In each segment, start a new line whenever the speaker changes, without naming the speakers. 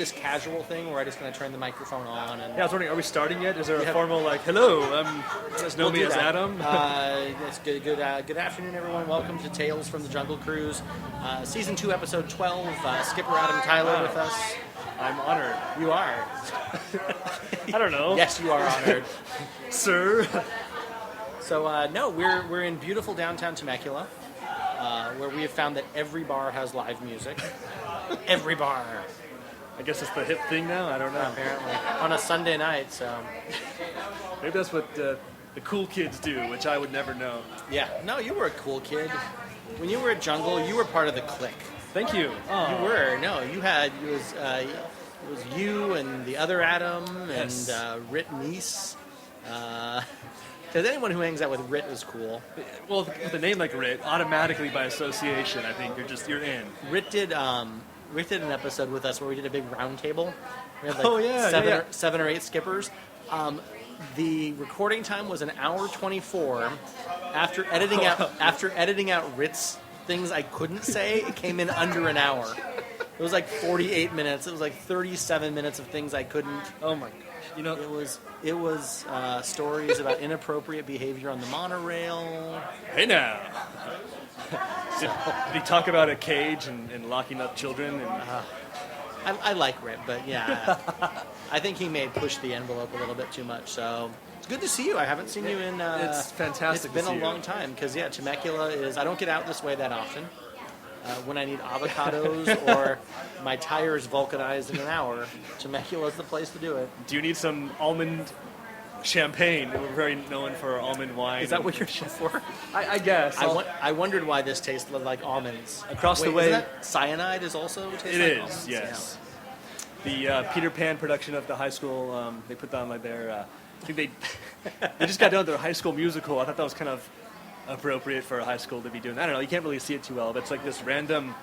this casual thing where I just kind of turn the microphone on. And
Yeah, I was wondering, are we starting yet? Is there a formal, like, hello, you guys know me as Adam?
It's good. Good afternoon, everyone. Welcome to Tales from the Jungle Cruise, Season 2, Episode 12. Skipper Adam Tyler with us.
I'm honored.
You are.
I don't know.
Yes, you are honored.
Sir.
So, no, we're in beautiful downtown Temecula, where we have found that every bar has live music. Every bar.
I guess it's the hip thing now? I don't know.
Apparently. On a Sunday night, so...
Maybe that's what the cool kids do, which I would never know.
Yeah. No, you were a cool kid. When you were at Jungle, you were part of the clique.
Thank you.
Oh. You were. No, you had... It was you and the other Adam and Rit Neese. Because anyone who hangs out with Rit is cool.
Well, with a name like Rit, automatically by association, I think you're in.
Rit did an episode with us where we did a big round table. We had seven or eight skippers. The recording time was an hour 24. After editing out Rit's things I couldn't say, it came in under an hour. It was like 48 minutes. It was like 37 minutes of things I couldn't.
Oh my gosh! You know,
it was stories about inappropriate behavior on the monorail.
Hey now. Did he talk about a cage and locking up children?
I like Rip, but yeah, I think he may push the envelope a little bit too much. So it's good to see you. I haven't seen you in.
It's fantastic.
It's been a long time because Temecula is. I don't get out this way that often. When I need avocados or my tires vulcanized in an hour, Temecula is the place to do it.
Do you need some almond champagne? We're very known for our almond wine.
Is that what you're shit for?
I guess.
I wondered why this tasted like almonds.
Across the way,
isn't that cyanide is also tastes
it
like
is,
almonds?
yes. Yeah. The Peter Pan production of the high school, they put down like their. I think they just got done with their high school musical. I thought that was kind of appropriate for a high school to be doing. I don't know. You can't really see it too well, but it's like this random.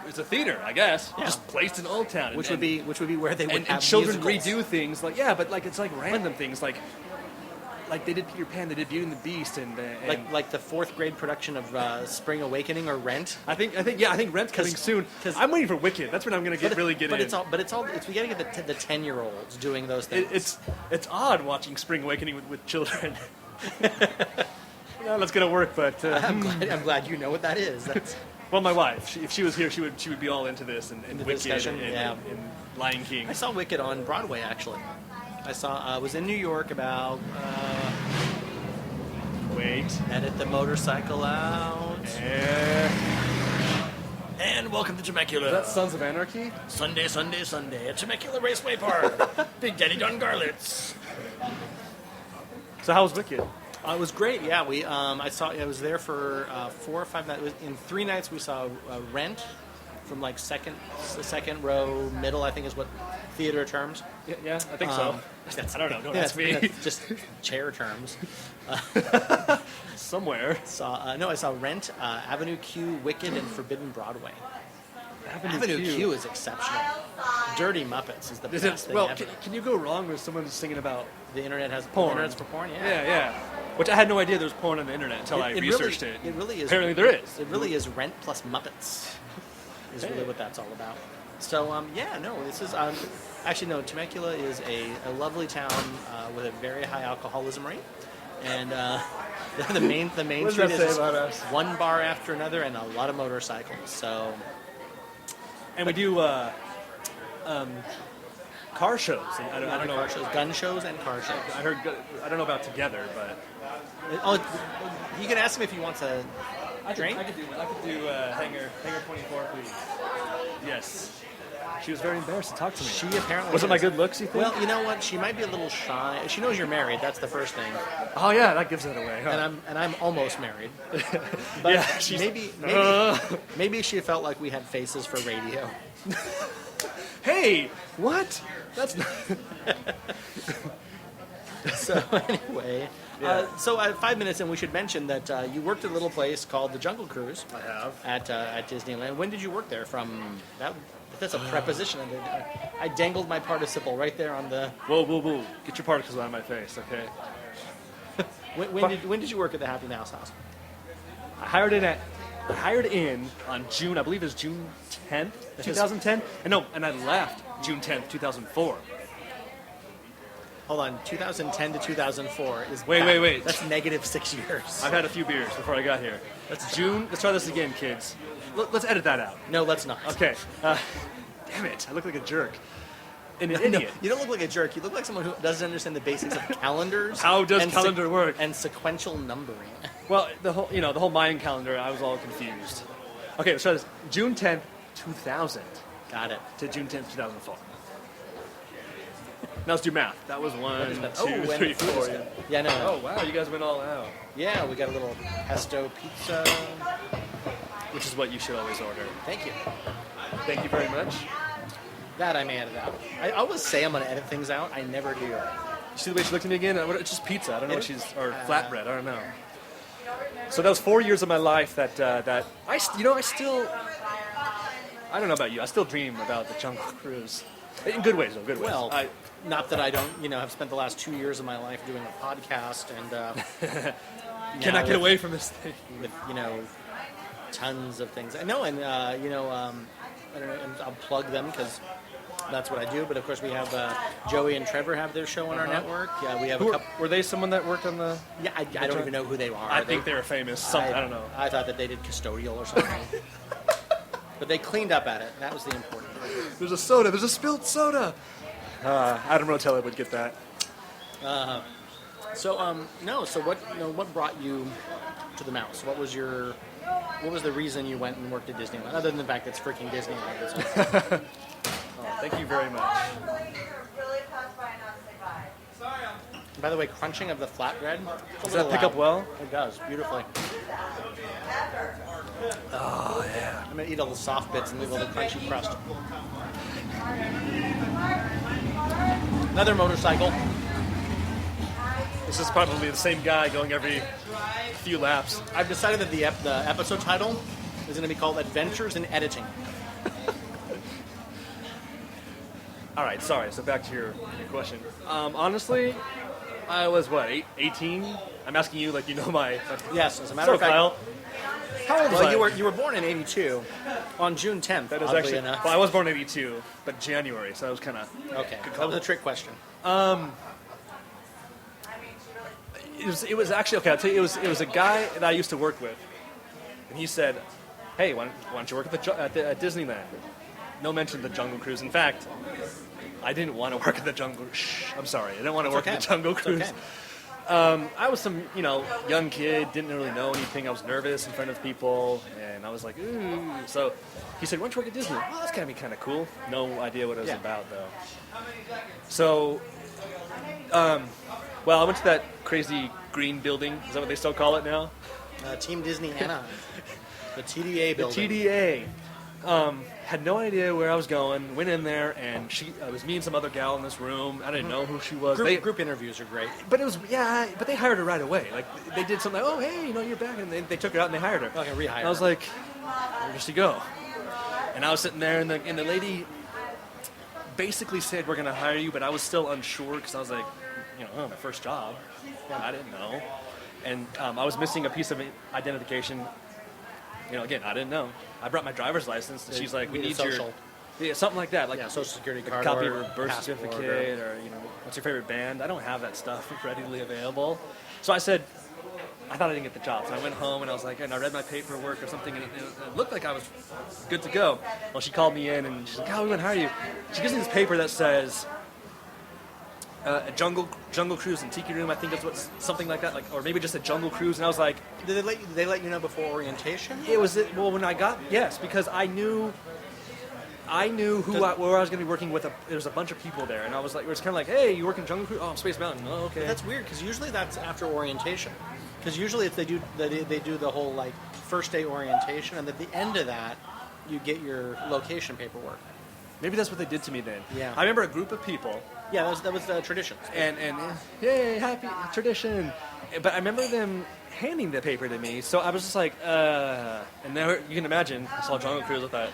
It's a theater, I guess, just placed in Old Town,
which would be where they would have
and children
musicals.
redo things but like it's like random things like they did Peter Pan, they did Beauty and the Beast, and
like the fourth grade production of Spring Awakening or Rent.
I think Rent's coming soon. I'm waiting for Wicked. That's when I'm going to really get in.
But it's all we got to get the 10-year-olds doing those things.
It's odd watching Spring Awakening with children. That's going to work, but
I'm glad you know what that is.
Well, my wife, if she was here, she would be all into this and Wicked and Lion King.
I saw Wicked on Broadway actually. I was in New York about.
Wait.
Edit the motorcycle out. And welcome to Temecula.
Is that Sons of Anarchy?
Sunday at Temecula Raceway Park. Big Daddy Dungarlets.
So how was Wicked?
It was great. Yeah, I was there for 4 or 5 nights. In 3 nights, we saw Rent from like the second row middle. I think is what theater terms.
Yeah, I think so. I don't know. Don't ask me.
Just chair terms.
Somewhere.
I saw Rent, Avenue Q, Wicked, and Forbidden Broadway.
Avenue
Q is exceptional. Dirty Muppets is the best thing ever.
Can you go wrong with someone singing about
the internet has
porn?
The internet's for porn,
Yeah. Which I had no idea there was porn on the internet until I researched it.
It really is.
Apparently there is.
It really is Rent plus Muppets. Is really what that's all about. So this is actually no. Temecula is a lovely town with a very high alcoholism rate, and the main street is one bar after another and a lot of motorcycles. So,
and we do car shows. I don't know.
Car shows, gun shows, and car shows.
I heard. I don't know about together, but
you can ask him if he wants a drink.
I could do Hangar 24, please. Yes. She was very embarrassed to talk to me.
She apparently
was it my good looks, you think?
Well, you know what? She might be a little shy. She knows you're married. That's the first thing.
Oh yeah, that gives it away. Huh?
And I'm almost married. But maybe she felt like we had faces for radio.
Hey, what? That's not...
So anyway, so 5 minutes in, we should mention that you worked at a little place called the Jungle Cruise.
I have
at Disneyland. When did you work there? From that? That's a preposition. I dangled my participle right there on the.
Whoa! Get your particles out of my face, okay?
when did you work at the Happy Mouse House?
I hired in at I hired in on June, I believe it was June 10th, 2010. And I left June 10th, 2004.
Hold on, 2010 to 2004 is
Wait.
That's negative 6 years.
I've had a few beers before I got here. Let's try this again, kids. Let's edit that out.
No, let's not.
Okay. Damn it, I look like a jerk. An idiot.
No, you don't look like a jerk. You look like someone who doesn't understand the basics of calendars.
How does calendar work?
And sequential numbering.
Well, the whole Mayan calendar, I was all confused. Okay, let's try this. June 10th, 2000.
Got it.
To June 10th, 2004. Now let's do math. That was 1, 2, 3, 4.
Yeah, no.
Oh, wow, you guys went all out.
Yeah, we got a little pesto pizza.
Which is what you should always order.
Thank you.
Thank you very much.
That I may edit out. I always say I'm going to edit things out. I never do.
You see the way she looked at me again? It's just pizza. I don't know what or flatbread. I don't know. So that was 4 years of my life that I don't know about you. I still dream about the Jungle Cruise. In good ways, though. Good ways.
Well, not that I don't, have spent the last 2 years of my life doing a podcast and
cannot get away from this thing
with tons of things. I know, and I don't know. And I'll plug them because that's what I do. But of course, we have Joey and Trevor have their show on our network. Yeah, we have a couple.
Were they someone that worked on the?
Yeah, I don't even know who they are.
I think they were famous. I don't know.
I thought that they did custodial or something. But they cleaned up at it. And that was the important part.
There's a soda. There's a spilled soda. Adam Rotella would get that.
So what brought you to the Mouse? What was the reason you went and worked at Disneyland, other than the fact that it's freaking Disneyland? So.
Thank you very much.
By the way, crunching of the flatbread.
Does that pick up well?
It does, beautifully.
Oh, yeah.
I'm going to eat all the soft bits and leave all the crunchy crust. Another motorcycle.
This is probably the same guy going every few laps.
I've decided that the episode title is going to be called Adventures in Editing.
All right, sorry. So back to your question. Honestly, I was, 18? I'm asking you like you know my...
Yes, as a matter of fact...
Kyle. How old was I?
You were born in 82 on June 10th,
that is actually enough. Well, I was born in 82, but January, so that was kind of...
Okay, that was a trick question.
It was actually, okay, I'll tell you, it was a guy that I used to work with, and he said, hey, why don't you work at Disneyland? No mention of the Jungle Cruise. In fact, I didn't want to work at the Jungle... I'm sorry, I didn't want to work at the Jungle Cruise.
Okay.
I was some, young kid, didn't really know anything. I was nervous in front of people, and I was like, ooh. So he said, why don't you work at Disney? Oh, that's going to be kind of cool. No idea what it was about, though. So, I went to that crazy green building. Is that what they still call it now?
Team Disney Anaheim. The TDA building.
The TDA. Had no idea where I was going. Went in there, and it was me and some other gal in this room. I didn't know who she was.
Group interviews are great.
But but they hired her right away. Like, they did something like, oh, hey, you're back. And they took her out and they hired her.
Okay, rehire.
And I was like, where does she go? And I was sitting there, and the lady basically said, we're going to hire you, but I was still unsure because I was like, my first job. I didn't know. And I was missing a piece of identification. Again, I didn't know. I brought my driver's license, and she's like, we need
social.
Something like that. Like
social security card,
a copy
or
of her birth certificate, or what's your favorite band? I don't have that stuff readily available. So I said, I thought I didn't get the job. So I went home, and I was like, and I read my paperwork or something, and it looked like I was good to go. Well, she called me in, and she's like, we want to hire you. She gives me this paper that says, a jungle cruise and tiki room, I think that's what, something like that, or maybe just a jungle cruise. And I was like,
did they let you know before orientation?
It was when I got, yes, because I knew where I was going to be working with. There was a bunch of people there, and I was like, it was kind of like, hey, you work in Jungle Cruise? Oh, Space Mountain. Oh, okay.
But that's weird because usually that's after orientation. Because usually if they do the whole first day orientation, and at the end of that you get your location paperwork.
Maybe that's what they did to me then.
Yeah.
I remember a group of people.
Yeah, that was the tradition.
And yay, happy tradition. But I remember them handing the paper to me, so I was just like, and there you can imagine, I saw Jungle Cruise, I thought,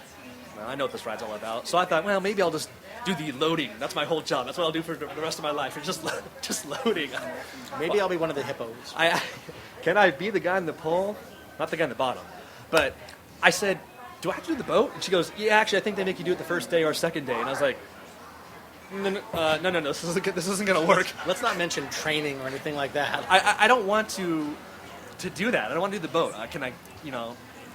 well, I know what this ride's all about. So I thought, well, maybe I'll just do the loading. That's my whole job. That's what I'll do for the rest of my life. It's just loading.
Maybe I'll be one of the hippos.
Can I be the guy in the pole? Not the guy in the bottom. But I said, do I have to do the boat? And she goes, yeah, actually, I think they make you do it the first day or second day. And I was like, no, this isn't going to work.
Let's not mention training or anything like that.
I don't want to do that. I don't want to do the boat. I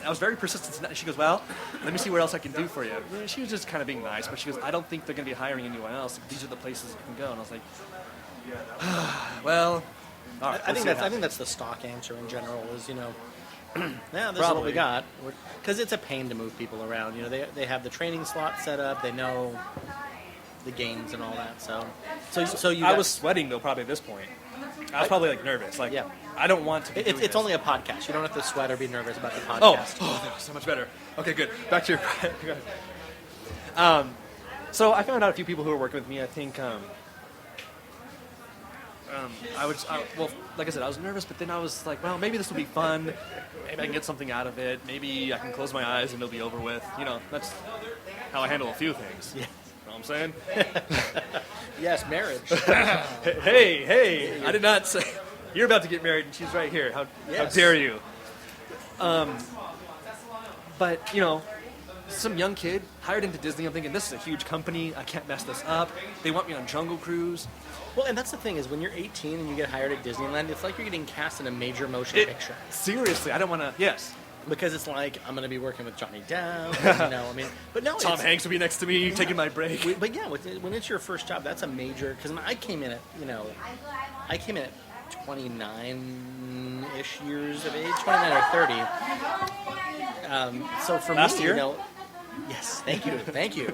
was very persistent. She goes, well, let me see what else I can do for you. She was just kind of being nice, but she goes, I don't think they're going to be hiring anyone else. These are the places you can go. And I was like, well, all right,
I think that's the stock answer in general is, yeah, this is what we
Probably.
got. Because it's a pain to move people around. They have the training slot set up. They know the games and all that. So
I was sweating, though, probably at this point. I was probably, nervous.
Yeah.
I don't want to be doing
It's
this.
only a podcast. You don't have to sweat or be nervous about the
Oh,
podcast.
that was so much better. Okay, good. Back to your... So I found out a few people who were working with me. I think... like I said, I was nervous, but then I was like, well, maybe this will be fun. Maybe I can get something out of it. Maybe I can close my eyes and it'll be over with. That's how I handle a few things.
Yeah.
You know what I'm saying?
Yes, marriage.
Hey, I did not say... You're about to get married and she's right here. How
Yes.
dare you? But, some young kid hired into Disney. I'm thinking, this is a huge company. I can't mess this up. They want me on Jungle Cruise.
Well, and that's the thing is when you're 18 and you get hired at Disneyland, it's like you're getting cast in a major motion picture.
Seriously, I don't want to... Yes.
Because it's like, I'm going to be working with Johnny Depp, but no.
Tom Hanks will be next to me taking my break.
But yeah, when it's your first job, that's a major, because I came in at 29-ish years of age, 29 or 30. So for
Last
me,
year?
Yes, thank you.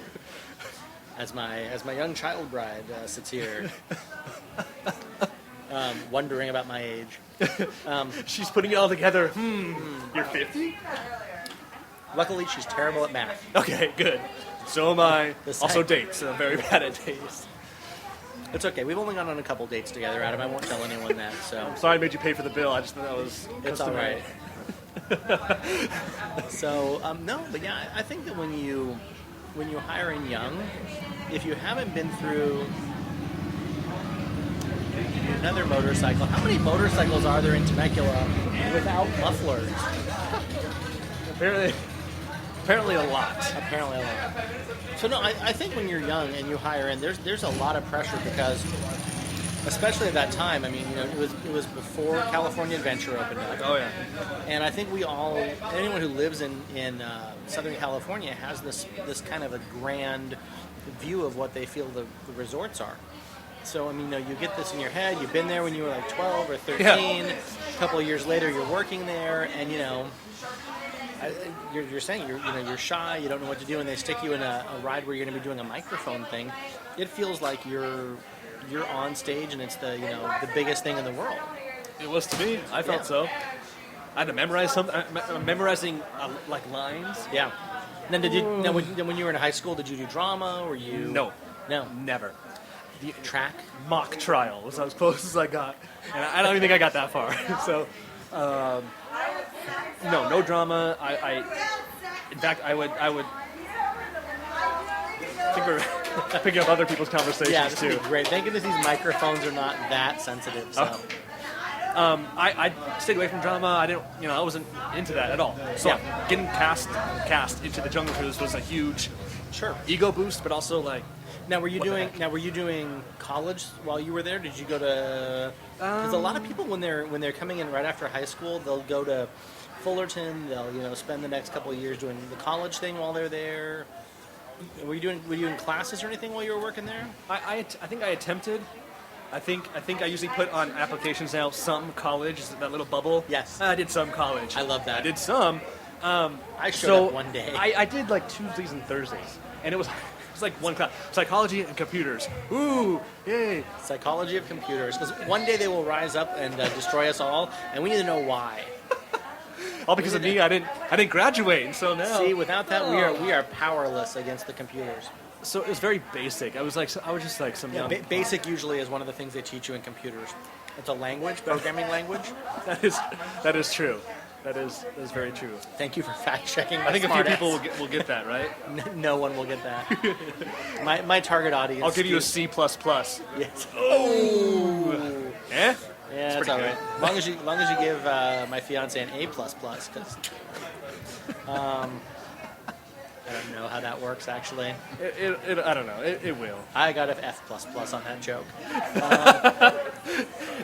As my young child bride sits here, wondering about my age.
She's putting it all together. You're 50?
Luckily, she's terrible at math.
Okay, good. So am I.
The
Also
same.
dates. I'm very bad at dates.
It's okay. We've only gone on a couple dates together, Adam. I won't tell anyone that. So
Sorry I made you pay for the bill. I just thought that was
it's all
customary.
right. So no, but yeah, I think that when you hire in young, if you haven't been through another motorcycle, how many motorcycles are there in Temecula without mufflers?
Apparently a lot.
Apparently a lot. So no, I think when you're young and you hire in, there's a lot of pressure because, especially at that time, it was before California Adventure opened up.
Oh yeah.
And I think anyone who lives in Southern California has this kind of a grand view of what they feel the resorts are. So, you get this in your head. You've been there when you were like 12 or 13.
Yeah.
A couple of years later, you're working there, and you're saying you're shy. You don't know what to do, and they stick you in a ride where you're going to be doing a microphone thing. It feels like you're on stage, and it's the biggest thing in the world.
It was to me. I felt
Yeah.
so. I had to memorize something. Memorizing lines.
Yeah. Then when you were in high school, did you do drama? Or you?
No.
No.
Never.
The track.
Mock trial was as close as I got, and I don't even think I got that far. So, no drama. In fact, I would think we're picking up other people's conversations
Yeah, this
too.
would be great. Thank goodness these microphones are not that sensitive. So.
I stayed away from drama. I wasn't into that at all. So
Yeah.
getting cast into the Jungle Cruise was a huge
Sure.
ego boost, but also
Now, were you
What the
doing?
heck?
Now, were you doing college while you were there? Did you go to? Because a lot of people, when they're coming in right after high school, they'll go to Fullerton. They'll spend the next couple of years doing the college thing while they're there. Were you doing classes or anything while you were working there?
I think I attempted. I think I usually put on applications now some college, that little bubble.
Yes.
I did some college.
I love that.
I did some.
I showed up one day.
I did like Tuesdays and Thursdays, and it was like one class, psychology and computers. Ooh, yay!
Psychology of computers. Because one day they will rise up and destroy us all, and we need to know why.
All because of me, I didn't graduate, and so now.
See, without that, we are powerless against the computers.
So it was very basic. I was just like some young.
Basic usually is one of the things they teach you in computers. It's a language, programming language.
That is true. That is very true.
Thank you for fact checking.
I think a few people will get that, right?
No one will get that. my target audience.
I'll give you a C++.
Yes.
Oh. Eh?
Yeah, that's
pretty
all
good.
right. As long as you give my fiance an A++, because I don't know how that works, actually.
I don't know. It will.
I got an F++ on that joke.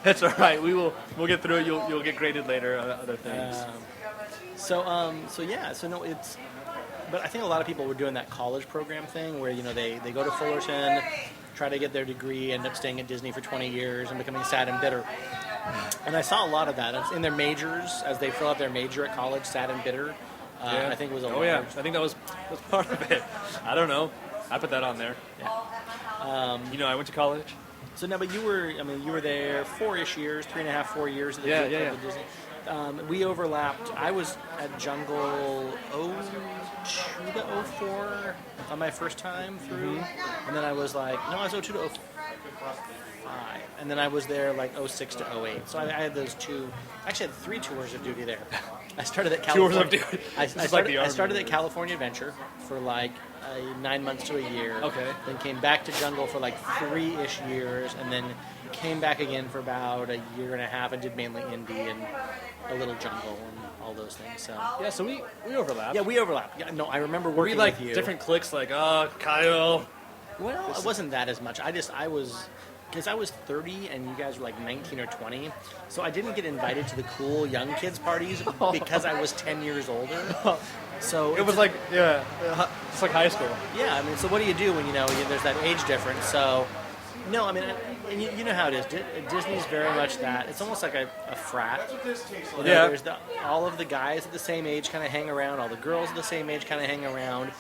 That's all right. We'll get through it. You'll get graded later on other things.
No, it's. But I think a lot of people were doing that college program thing where they go to Fullerton, try to get their degree, end up staying at Disney for 20 years and becoming sad and bitter. And I saw a lot of that. It's in their majors, as they fill out their major at college, sad and bitter. I think it was a large.
Yeah. I think that was part of it. I don't know. I put that on there.
Yeah.
I went to college.
So no, but you were there 4-ish years, 3.5, 4 years at the Disney. We overlapped. I was at Jungle 02 to 04 on my first time through, and then I was I was 02 to 05, and then I was there 06 to 08. So I had those two. Actually, I had 3 tours of duty there. I started at California.
Tours of duty.
I started at California Adventure for 9 months to a year.
Okay.
Then came back to Jungle for 3-ish years, and then came back again for about a year and a half and did mainly Indy and a little Jungle and all those things. So
yeah, so we overlapped.
Yeah, we overlapped. Yeah, no, I remember working
we
with you.
Different cliques, Kyle.
Well, it wasn't that as much. I was. Because I was 30 and you guys were 19 or 20, so I didn't get invited to the cool young kids parties because I was 10 years older. So
it was it's like high school.
Yeah, so what do you do when there's that age difference? So no, and you know how it is. Disney's very much that. It's almost like a frat. There's all of the guys at the same age kind of hang around. All the girls at the same age kind of hang around.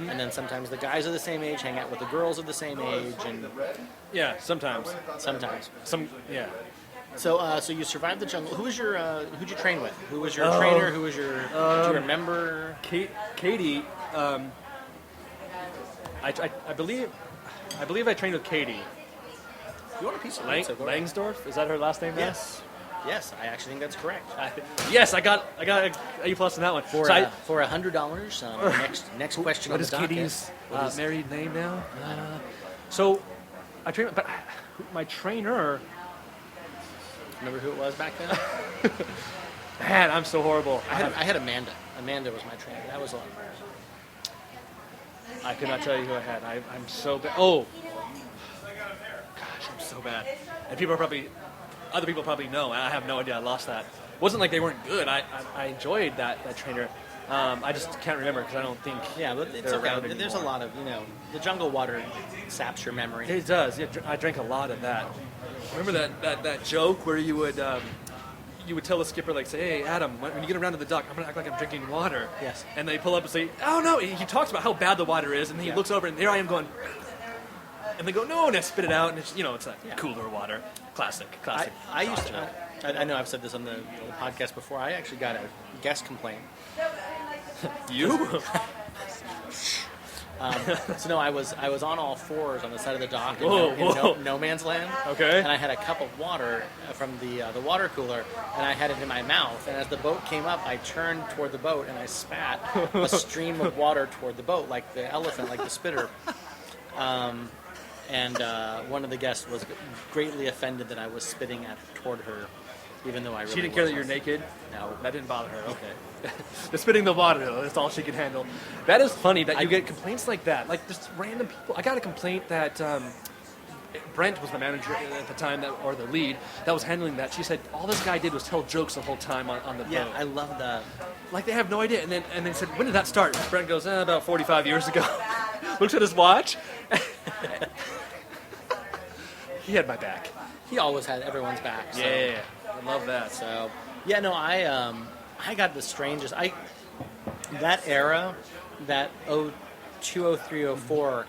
And then sometimes the guys of the same age hang out with the girls of the same age. And
yeah, sometimes.
So you survived the Jungle. Who'd you train with? Who was your trainer? Who was your? Do you remember?
Katie. I believe I trained with Katie.
You want a piece of
Langsdorff? Is that her last name? Now?
Yes, I actually think that's correct.
Yes, I got A+ on that one.
For $100. Next question on the docket.
What is Katie's married name now? So I trained, but my trainer.
Remember who it was back then?
Man, I'm so horrible.
I had Amanda. Amanda was my trainer. That was a lot.
I could not tell you who I had. I'm so bad. Oh. Gosh, I'm so bad. And other people probably know. I have no idea. I lost that. It wasn't like they weren't good. I enjoyed that trainer. I just can't remember because I don't think.
Yeah, but it's okay. There's a lot of the jungle water saps your memory.
It does. Yeah, I drank a lot of that. Remember that joke where you would tell the skipper, say, hey, Adam, when you get around to the dock, I'm going to act like I'm drinking water.
Yes.
And they pull up and say, oh, no. He talks about how bad the water is, and then he looks over, and there I am going, and they go, no, and I spit it out, and it's like cooler water. Classic.
I used to, I know I've said this on the podcast before, I actually got a guest complaint.
You?
So no, I was on all fours on the side of the dock in no man's land.
Okay.
And I had a cup of water from the water cooler, and I had it in my mouth. And as the boat came up, I turned toward the boat and I spat a stream of water toward the boat, like the elephant, like the spitter. And one of the guests was greatly offended that I was spitting toward her, even though I really
She didn't care that you're naked?
No.
That didn't bother her, okay. The spitting the water, though, that's all she could handle. That is funny that you get complaints like that. Like, just random people. I got a complaint that Brent was the manager at the time, or the lead, that was handling that. She said all this guy did was tell jokes the whole time on the boat.
Yeah, I love that.
Like, they have no idea. And they said, when did that start? Brent goes, about 45 years ago. Looks at his watch. He had my back.
He always had everyone's back. So.
Yeah, I love that.
So, yeah, no, I got the strangest. That era, that 02, 03, 04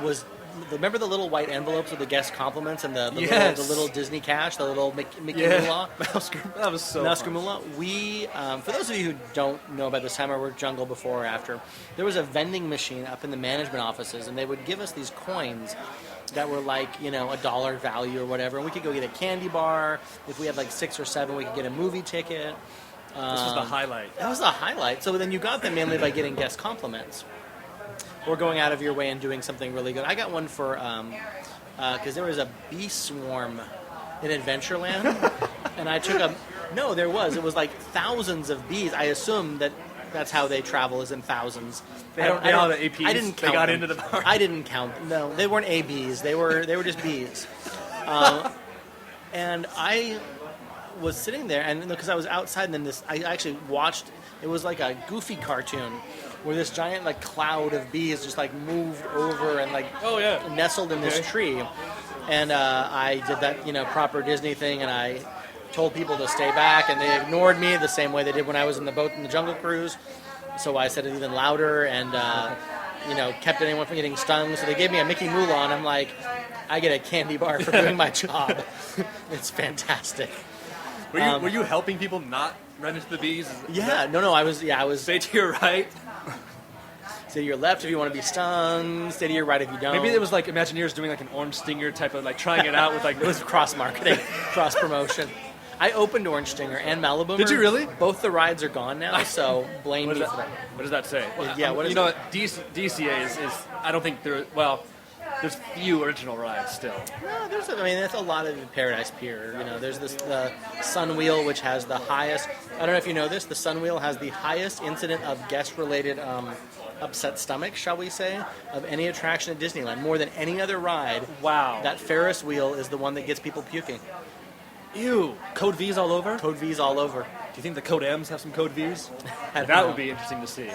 was. Remember the little white envelopes with the guest compliments and the little Disney cash, the little Mickey Moolah?
That was so
Oscar Moolah. We, for those of you who don't know about this time, I worked Jungle before or after, there was a vending machine up in the management offices, and they would give us these coins that were $1 value or whatever, and we could go get a candy bar. If we had 6 or 7, we could get a movie ticket.
This was the highlight.
That was the highlight. So then you got them mainly by getting guest compliments. Or going out of your way and doing something really good. I got one for, because there was a bee swarm in Adventureland, and I took it was thousands of bees. I assumed that That's how they travel, is in thousands.
They all the APs.
I didn't count
They got
them.
into the bar.
I didn't count them. No, they weren't ABs. They were just Bs. And I was sitting there, and because I was outside, and then I actually watched. It was like a Goofy cartoon where this giant like cloud of bees just like moved over and like nestled in this tree. And I did that proper Disney thing, and I told people to stay back, and they ignored me the same way they did when I was in the boat in the Jungle Cruise. So I said it even louder, and kept anyone from getting stung. So they gave me a Mickey Moolah, and I'm like, I get a candy bar for doing my job. It's fantastic.
Were you helping people not run into the bees?
I was.
Stay to your right.
Stay to your left if you want to be stung. Stay to your right if you don't.
Maybe it was like Imagineers doing like an Orange Stinger type of like trying it out with like
it was cross marketing, cross promotion. I opened Orange Stinger and Malibu.
Did you really?
Both the rides are gone now, so blame me for that.
What does that say?
What is
you know what? DCA is I don't think there's few original rides still.
No, there's a lot of Paradise Pier. There's the Sun Wheel, which has the highest. I don't know if you know this. The Sun Wheel has the highest incident of guest-related upset stomach, shall we say, of any attraction at Disneyland, more than any other ride.
Wow.
That Ferris wheel is the one that gets people puking.
Ew. Code V's all over?
Code V's all over.
Do you think the Code M's have some Code V's? That would be interesting to see.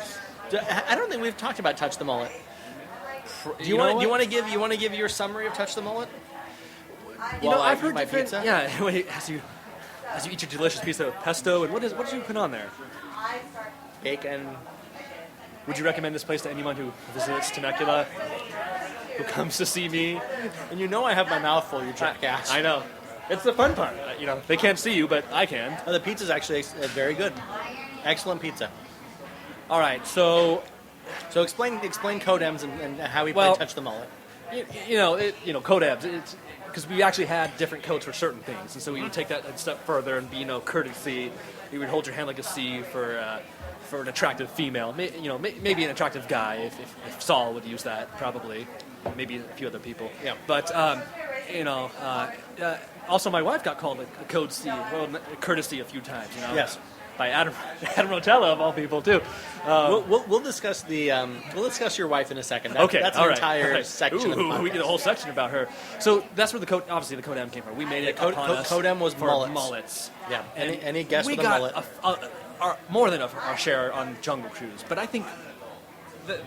I don't think we've talked about Touch the Mullet. Do you want to give your summary of Touch the Mullet?
I've heard
my pizza.
Yeah, as you eat your delicious pizza with pesto, and what did you put on there?
Bacon.
Would you recommend this place to anyone who visits Temecula, who comes to see me?
And I have my mouth full, you jackass.
I know. It's the fun part. They can't see you, but I can.
Oh, the pizza's actually very good. Excellent pizza.
All right, so
explain Codems and how we play Touch the Mullet.
Codems. It's because we actually had different codes for certain things, and so we would take that a step further and be courtesy. You would hold your hand like a C for an attractive female. Maybe an attractive guy if Saul would use that, probably. Maybe a few other people.
Yeah.
But also my wife got called a code C, a courtesy a few times.
Yes.
By Adam Rotella of all people too.
We'll discuss your wife in a second. That's an entire section.
Ooh, we did a whole section about her. So that's where the code M came from. We made it upon us.
Code M was
for mullets.
Yeah. Any guess
with
a mullet?
We got more than our share on Jungle Cruise, but I think that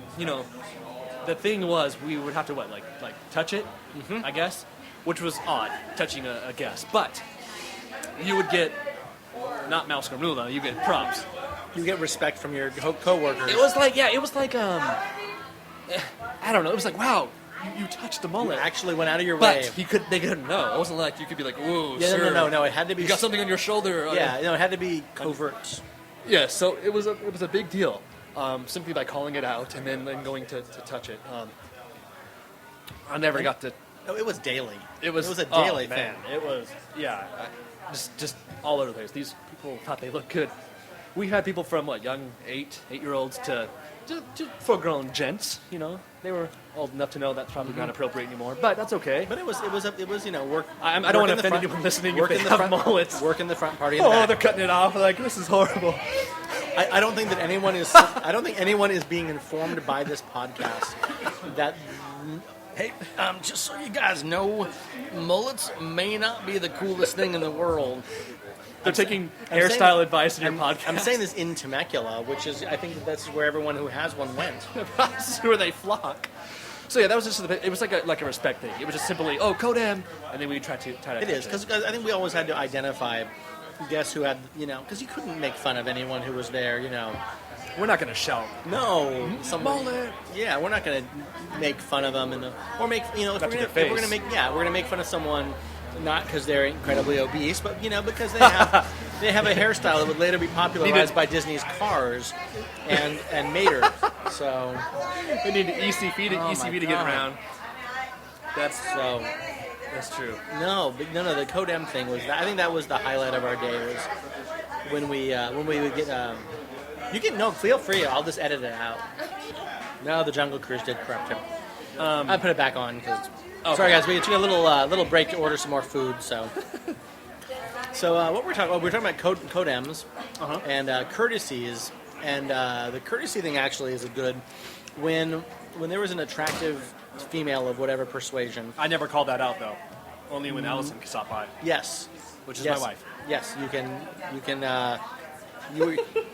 the thing was we would have to like touch it, I guess, which was odd, touching a guest, but you would get. Not mouse Marula, you get props.
You get respect from your co-workers.
It was like I don't know. It was like, wow, you touched the mullet.
You actually went out of your
way.
But
they couldn't know. It wasn't like you could be like, whoa, sir.
No. It had to be.
You got something on your shoulder.
Yeah, it had to be covert.
Yeah, so it was a big deal, simply by calling it out and then going to touch it. I never got to.
No, it was daily.
It was
a daily thing.
Man, it was just all over the place. These people thought they looked good. We had people from young 8-year-olds to full-grown gents. They were old enough to know that's probably not appropriate anymore, but that's okay.
But it was work.
I don't want to offend anyone listening. Work in the front mullets.
Work in the front, party in the back.
They're cutting it off. Like, this is horrible.
I don't think that anyone is. I don't think anyone is being informed by this podcast that. Hey, just so you guys know, mullets may not be the coolest thing in the world.
They're taking hairstyle advice in your podcast.
I'm saying this in Temecula, which is, I think that's where everyone who has one went.
This is where they flock. So yeah, that was just it was like a respect thing. It was just simply, Codem, and then we tried to.
It is because I think we always had to identify guests who had because you couldn't make fun of anyone who was there.
We're not going to shout.
No,
mullet.
Yeah, we're not going to make fun of them or make if we're going to make fun of someone. Not because they're incredibly obese, but because they have a hairstyle that would later be popularized by Disney's Cars and Mater. So
they need ECV to get around.
That's true. No, the Codem thing was. I think that was the highlight of our day was when we would get. You can feel free. I'll just edit it out. No, the Jungle Cruise did corrupt him. I put it back on because. Okay. Sorry, guys. We took a little break to order some more food. So what we're talking about? We're talking about Codems and courtesies. And the courtesy thing actually is a good when there was an attractive female of whatever persuasion.
I never called that out though. Only when Allison stopped by.
Yes,
which is my wife.
Yes, you can.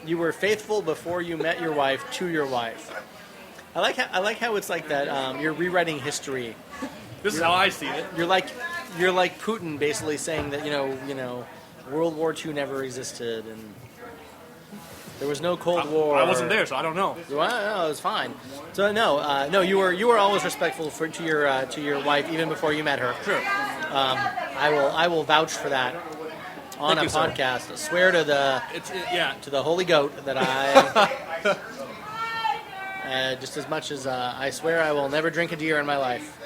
You were faithful before you met your wife to your wife. I like how it's like that. You're rewriting history.
This is how I see it.
You're like Putin, basically saying that World War II never existed and there was no Cold War.
I wasn't there, so I don't know.
Well, no, it was fine. So no, you were always respectful to your wife even before you met her.
Sure.
I will vouch for that on a podcast. I swear to the holy goat that I just as much as I swear I will never drink a deer in my life.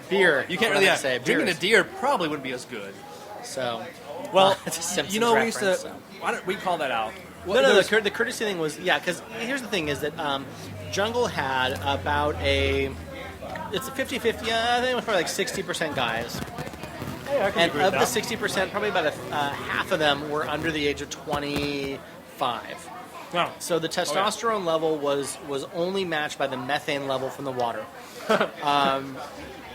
Beer.
You can't really say drinking a deer probably wouldn't be as good.
So,
well,
it's a Simpsons
we
reference,
used to.
so.
Why don't we call that out?
No, the courtesy thing was because here's the thing is that Jungle had about it's a 50-50. I think it was probably like 60% guys.
Hey, I can
And
agree
of
with
the
that.
60%, probably about half of them were under the age of 25.
No.
So the testosterone level was only matched by the methane level from the water.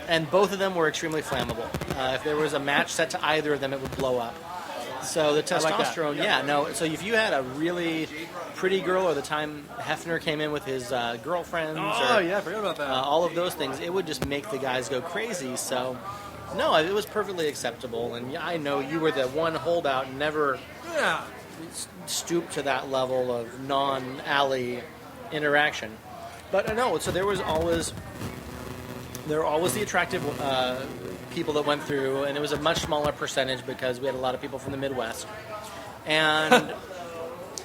And both of them were extremely flammable. If there was a match set to either of them, it would blow up. So the testosterone, So if you had a really pretty girl, or the time Hefner came in with his girlfriends,
I forgot about that.
all of those things, it would just make the guys go crazy. So, no, it was perfectly acceptable. And I know you were the one holdout and never stooped to that level of non-alley interaction. But no, so there were always the attractive people that went through, and it was a much smaller percentage because we had a lot of people from the Midwest. And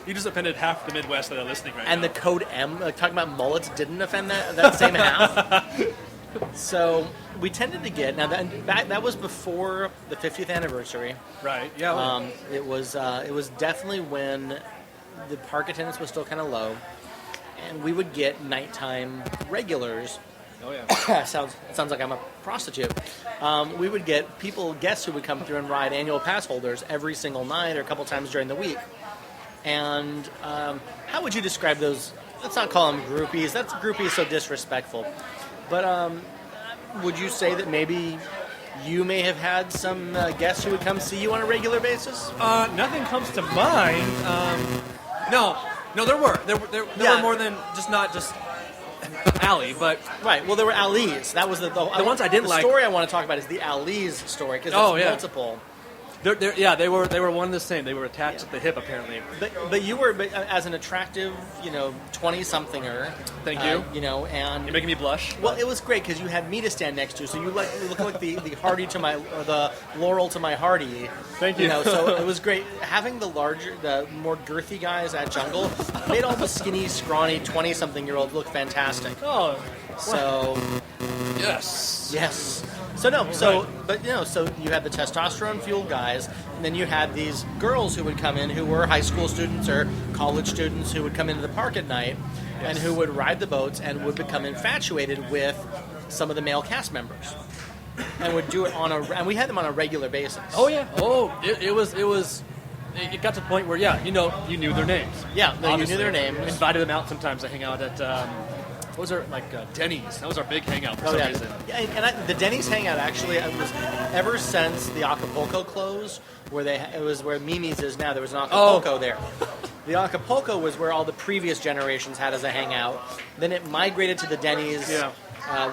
you just offended half the Midwest that are listening right now.
And the code M, talking about mullets, didn't offend that same half. So we tended to get that was before the 50th anniversary.
Right. Yeah.
It was definitely when the park attendance was still kind of low, and we would get nighttime regulars.
Oh yeah.
sounds like I'm a prostitute. We would get guests who would come through and ride annual pass holders every single night or a couple times during the week. And how would you describe those? Let's not call them groupies. Groupie is so disrespectful. But would you say that maybe you may have had some guests who would come see you on a regular basis?
Nothing comes to mind. No, there were. There were more than not just alley, but
right. Well, there were alleys. That was the
ones I didn't like.
The story I want to talk about is the alleys story because it's multiple.
They were one and the same. They were attached at the hip apparently.
But you were as an attractive 20-somethinger.
Thank you.
And
you're making me blush.
Well, it was great because you had me to stand next to, so you look like the Hardy to my the Laurel to my Hardy.
Thank you.
So it was great having the more girthy guys at Jungle made all the skinny, scrawny 20-something-year-olds look fantastic.
Oh,
so
yes.
So you had the testosterone fueled guys, and then you had these girls who would come in who were high school students or college students who would come into the park at night and who would ride the boats and would become infatuated with some of the male cast members, and would do it and we had them on a regular basis.
Oh yeah. It got to the point where you knew their names.
Yeah, you knew their names.
Invited them out sometimes to hang out at. What was our Denny's? That was our big hangout for some reason.
Yeah, and the Denny's hangout actually was ever since the Acapulco closed, it was where Mimi's is now. There was an Acapulco there. The Acapulco was where all the previous generations had as a hangout. Then it migrated to the Denny's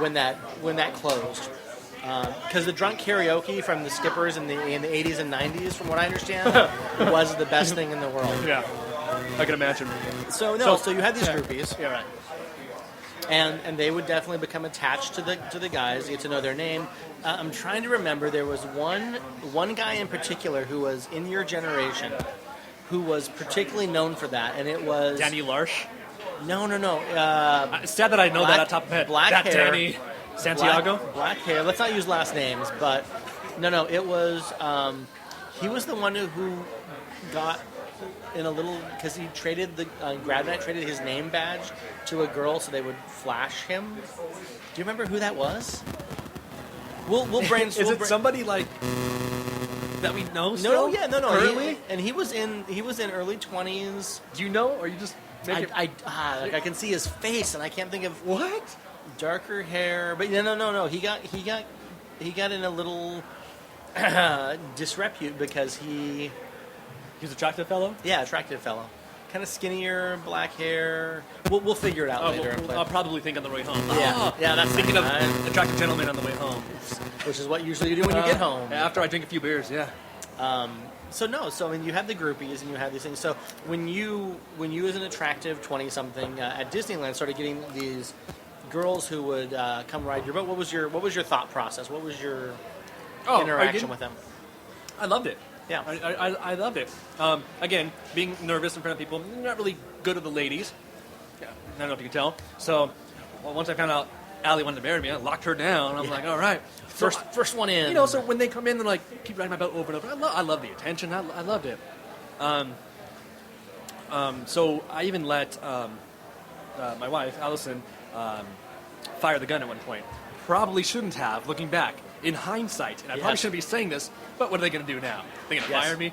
when that closed. Because the drunk karaoke from the Skippers in the 80s and 90s, from what I understand, was the best thing in the world.
Yeah, I can imagine.
So you had these groupies.
Yeah, right.
And they would definitely become attached to the guys, get to know their name. I'm trying to remember. There was one guy in particular who was in your generation, who was particularly known for that, and it was
Danny Larsh.
No.
It's sad that I know that off the top of my head.
Black
that
hair.
Danny Santiago.
Black hair. Let's not use last names, but no. It was he was the one who got in a little because he traded grad night traded his name badge to a girl so they would flash him. Do you remember who that was? We'll brainstorm.
Is it somebody like that we know.
No,
Still?
yeah, no.
Currently?
And he was in early 20s.
Do you know, or you just make it...
I can see his face, and I can't think of
What?
darker hair. But no. He got in a little disrepute because he...
He's an attractive fellow?
Yeah, attractive fellow. Kind of skinnier, black hair. We'll figure it out later.
I'll probably think on the way home.
Yeah, that's
Thinking of attractive gentlemen on the way home.
which is what usually you do when you get home.
After I drink a few beers, yeah.
So I mean, you have the groupies and you have these things. So when you as an attractive 20-something at Disneyland started getting these girls who would come ride your boat, what was your thought process? What was your interaction with them?
I loved it.
Yeah.
I loved it. Again, being nervous in front of people, not really good with the ladies. Yeah, I don't know if you can tell. So once I found out Allie wanted to marry me, I locked her down. I'm like, all right.
First one in.
You know, so when they come in, they're like, keep riding my boat over and over. I love the attention. I loved it. So I even let my wife, Allison, fire the gun at one point. Probably shouldn't have, looking back. In hindsight, and I probably shouldn't be saying this, but what are they going to do now? They're going to fire me?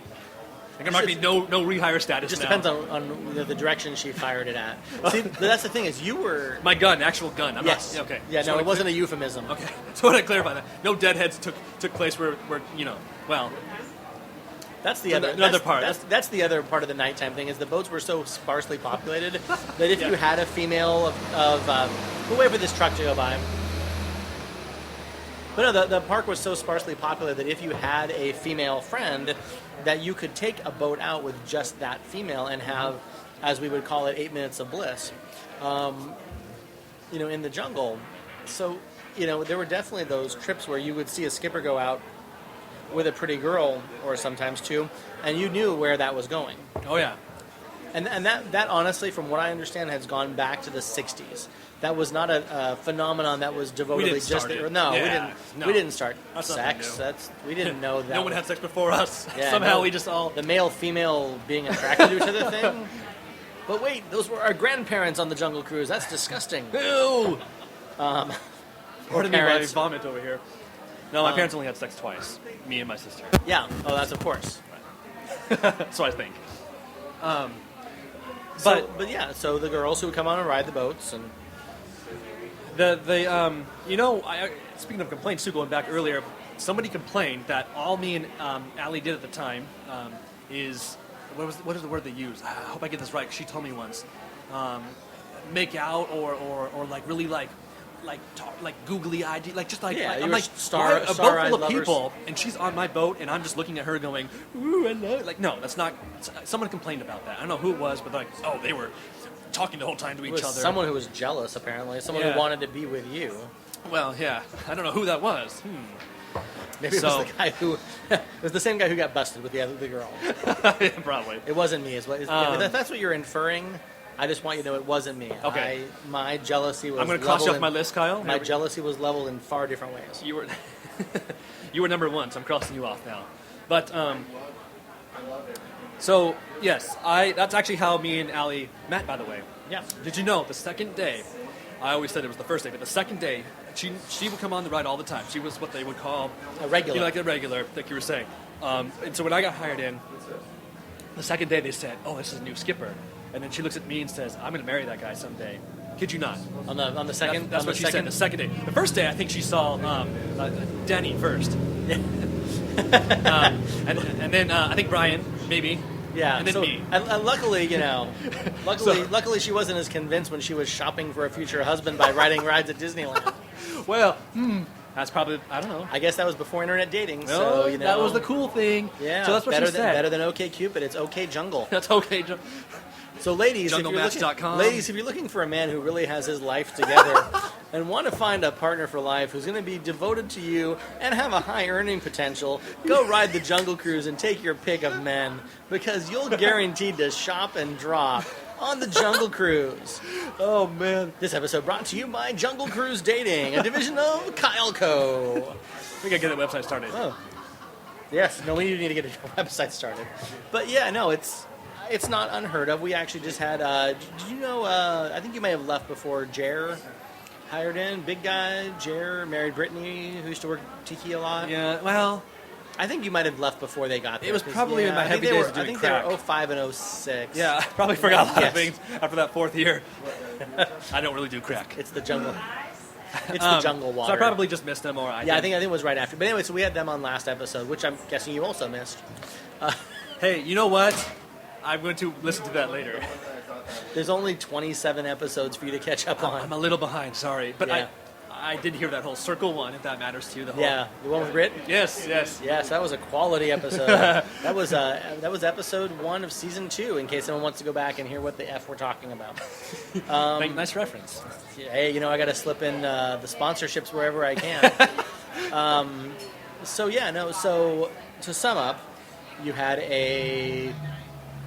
There might be no rehire status.
It just
now.
depends on the direction she fired it at. See, that's the thing is you were
my gun, actual gun. I'm
yes.
Not, okay.
Yeah. No, it wasn't a euphemism.
Okay. So I want to clarify that. No deadheads took place where you know. Well,
that's the other part. That's the other part of the nighttime thing is the boats were so sparsely populated that if you had a female we'll wait for this truck to go by. But no, the park was so sparsely populated that if you had a female friend, that you could take a boat out with just that female and have, as we would call it, 8 minutes of bliss, in the jungle. So, there were definitely those trips where you would see a skipper go out with a pretty girl, or sometimes two, and you knew where that was going.
Oh, yeah.
And that honestly, from what I understand, has gone back to the 60s. That was not a phenomenon that was devotedly just there. No, we didn't start sex. We didn't know that.
No one had sex before us.
Yeah,
Somehow we just all
the male-female being attracted to each other thing. But wait, those were our grandparents on the Jungle Cruise. That's disgusting.
Ew.
Or
Pardon me while I
parents.
vomit over here. No, my parents only had sex twice. Me and my sister.
Yeah. Oh, that's of course.
So I think.
But yeah, so the girls who would come on and ride the boats and.
Speaking of complaints, too, going back earlier, somebody complained that all me and Allie did at the time is what is the word they use? I hope I get this right. 'Cause she told me once, make out or like really like talk, like googly eyed, like just like I'm like a boat full of people, and she's on my boat, and I'm just looking at her going, ooh, I love it. Like no, that's not. Someone complained about that. I don't know who it was, but like, oh, they were talking the whole time to each other.
Someone who was jealous, apparently. Someone who wanted to be with you.
Well, yeah. I don't know who that was.
Maybe it was the guy who... it was the same guy who got busted with the girl.
Yeah, probably.
It wasn't me. If that's what you're inferring, I just want you to know it wasn't me.
Okay.
My jealousy was
I'm going to cross you off my list, Kyle.
My jealousy was leveled in far different ways.
You were... you were number one, so I'm crossing you off now. But, so, yes, that's actually how me and Allie met, by the way.
Yeah.
Did you know, the second day, I always said it was the first day, but the second day, she would come on the ride all the time. She was what they would call...
A regular.
Like a regular, like you were saying. And so when I got hired in, the second day they said, oh, this is a new skipper. And then she looks at me and says, I'm going to marry that guy someday. Kid you not.
On the second?
That's what she said, the second day. The first day, I think she saw Danny first.
Yeah.
And then I think Brian, maybe.
Yeah,
and then me.
And luckily, luckily she wasn't as convinced when she was shopping for a future husband by riding rides at Disneyland.
Well, that's probably, I don't know.
I guess that was before internet dating,
so, that was the cool thing.
Yeah,
so that's what she said.
Better than OK Cupid, it's OK Jungle.
That's OK Jungle.
So ladies, if you're looking for a man who really has his life together and want to find a partner for life who's going to be devoted to you and have a high earning potential, go ride the Jungle Cruise and take your pick of men because you'll guaranteed to shop and drop on the Jungle Cruise.
Oh, man.
This episode brought to you by Jungle Cruise Dating, a division of Kyle Co.
We got to get that website started.
Oh. Yes. No, we need to get a website started. But yeah, no, it's not unheard of. We actually just had, did you know, I think you may have left before Jer hired in. Big guy, Jer, married Brittany, who used to work Tiki a lot.
Yeah, well,
I think you might have left before they got there.
It was probably in my heavy days of doing crack.
I think they were 05 and 06.
Yeah, I probably forgot a lot of things after that 4th year. I don't really do crack.
It's the jungle. It's the jungle water.
So I probably just missed them, or I
think it was right after. But anyway, so we had them on last episode, which I'm guessing you also missed.
Hey, you know what? I'm going to listen to that later.
There's only 27 episodes for you to catch up on.
I'm a little behind, sorry, but I did hear that whole circle one, if that matters to you. The
one with Grit.
Yes.
That was a quality episode. that was episode 1 of season 2. In case someone wants to go back and hear what the F we're talking about.
Nice reference.
Hey, I got to slip in the sponsorships wherever I can. So to sum up, you had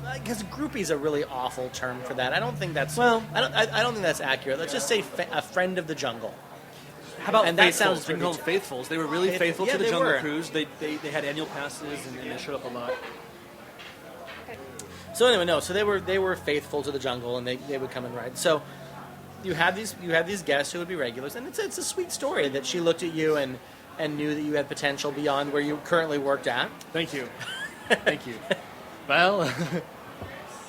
I guess groupie's a really awful term for that. I don't think that's I don't think that's accurate. Let's just say a friend of the jungle.
How about
and
faithfuls?
That sounds
we can call them faithfuls. They were really faithful to the Jungle Cruise. They had annual passes and they showed up a lot.
So anyway, so they were faithful to the jungle and they would come and ride. So you had these guests who would be regulars, and it's a sweet story that she looked at you and knew that you had potential beyond where you currently worked at.
Thank you. Thank you. Well,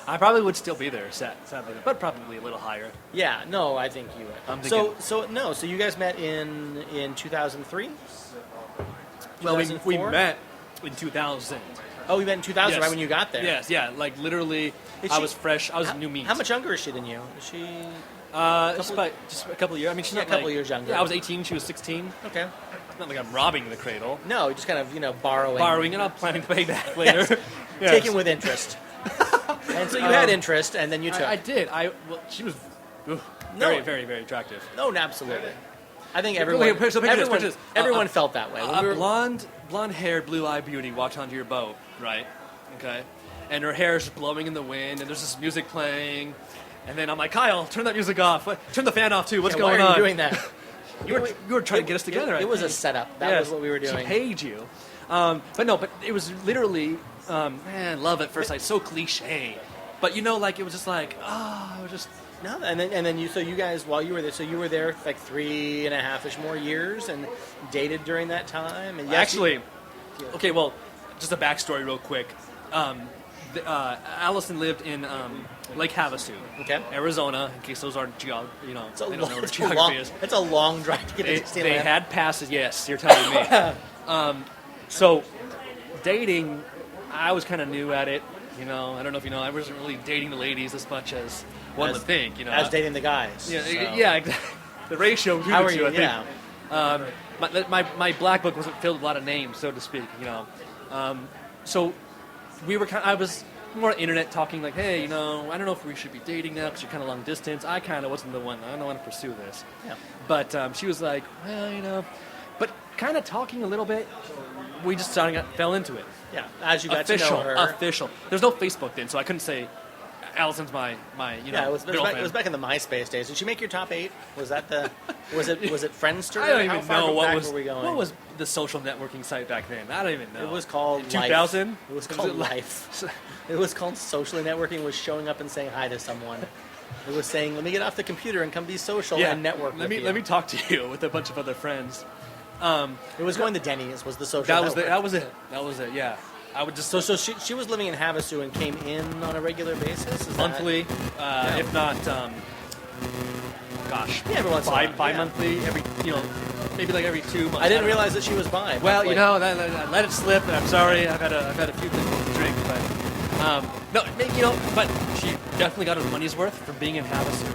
I probably would still be there, sadly, but probably a little higher.
Yeah, no, I think you would.
I'm thinking,
so you guys met in 2003?
Well, we met in 2000.
Oh, we met in 2000,
yes.
Right when you got there?
Yes, yeah, like literally, I was fresh, I was new meat.
How much younger is she than you? Is she...
just a couple of years. I mean, she's not
a couple of years younger.
Yeah, I was 18, she was 16.
Okay.
It's not like I'm robbing the cradle.
No, just kind of, borrowing.
Borrowing, and I'm planning to pay back later.
Yes. Taking with interest. And so you had interest, and then you took.
I did. She was very, very, very attractive.
No, absolutely. I think everyone felt that way.
Blonde-haired, blue-eyed beauty walked onto your boat, right? Okay. And her hair is just blowing in the wind, and there's this music playing. And then I'm like, Kyle, turn that music off. Turn the fan off, too. What's going on?
Why are you doing that?
You were trying to get us together.
It was a setup. That was what we were doing.
She paid you. But it was literally, love at first sight. So cliche. But, it was just like, it was just...
No, and then you guys, while you were there, so you were there like 3.5-ish more years and dated during that time? And
actually, okay, well, just a backstory real quick. Allison lived in Lake Havasu, Arizona. In case those aren't geography, they don't know what geography is.
It's a long drive to get to Disneyland.
They had passes. Yes, you're telling me. So, dating, I was kind of new at it. I don't know if you know, I wasn't really dating the ladies as much as one would think.
As dating the guys.
Yeah, exactly. The ratio.
How are you?
I think. My black book wasn't filled with a lot of names, so to speak. So. I was more internet talking like, hey, I don't know if we should be dating now because you're kind of long distance. I kind of wasn't the one. I don't want to pursue this.
Yeah.
But she was like, well, but kind of talking a little bit, we just fell into it.
Yeah, as you got to know her.
Official. There's no Facebook then, so I couldn't say, Allison's my
it was
girlfriend.
It was back in the MySpace days. Did she make your top 8? Was that was it Friendster?
I don't even know
what were we going?
What was the social networking site back then. I don't even know.
It was called
2000.
Life. It was called Life. It was called socially networking. Was showing up and saying hi to someone. It was saying, "Let me get off the computer and come be social and network."
Let me talk to you with a bunch of other friends.
It was going to Denny's. Was the social?
That was it. Yeah. I would just
so she was living in Havasu and came in on a regular basis.
Monthly, if not,
every once
bi-monthly, maybe like every 2 months.
I didn't realize that she was bi.
Well, I let it slip, and I'm sorry. I've had a few things to drink, but but she definitely got her money's worth from being in Havasu.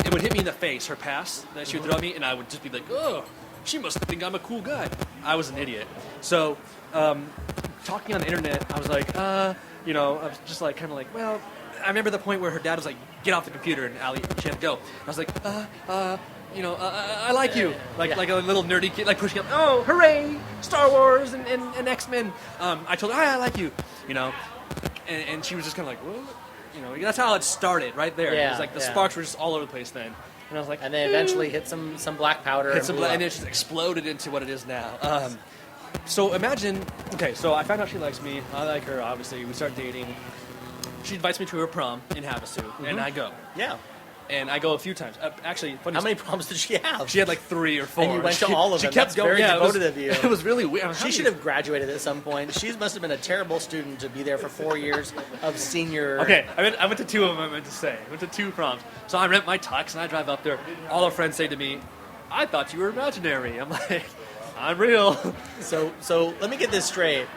It would hit me in the face, her pass that she would throw at me, and I would just be like, oh, she must think I'm a cool guy. I was an idiot. So. Talking on the internet, I was like, I was just like, kind of like, well, I remember the point where her dad was like, get off the computer, and Allie, she had to go. I was like, I like you. Like a little nerdy kid, like pushing up, oh, hooray, Star Wars and X-Men. I told her, I like you, and she was just kind of like, well, that's how it started right there.
Yeah,
it was like the sparks were just all over the place then. And I was like,
and then eventually hit some black powder.
And it just exploded into what it is now. So imagine, so I found out she likes me. I like her, obviously. We start dating. She invites me to her prom in Havasu, and I go.
Yeah.
And I go a few times. Actually, funny.
How many proms did she have?
She had like 3 or 4.
And you went to all of them.
She kept
That's
going.
very
Yeah,
devoted of you.
It was really weird.
She should have graduated at some point. She must have been a terrible student to be there for 4 years of senior.
Okay, I went to 2 of them, I meant to say. I went to 2 proms. So I rent my tux and I drive up there. All our friends say to me, I thought you were imaginary. I'm like, I'm real.
So let me get this straight.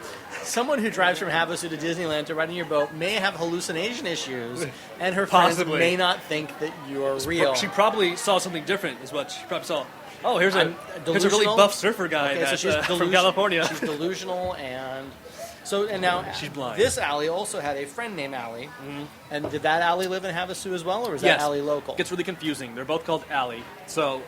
Someone who drives from Havasu to Disneyland to ride in your boat may have hallucination issues, and her friends may not think that you're real.
She probably saw something different, is what she probably saw. Oh, here's a really buff surfer guy from California.
She's delusional, and now
she's blind.
This Allie also had a friend named Allie, and did that Allie live in Havasu as well, or was that Allie local?
It gets really confusing. They're both called Allie, so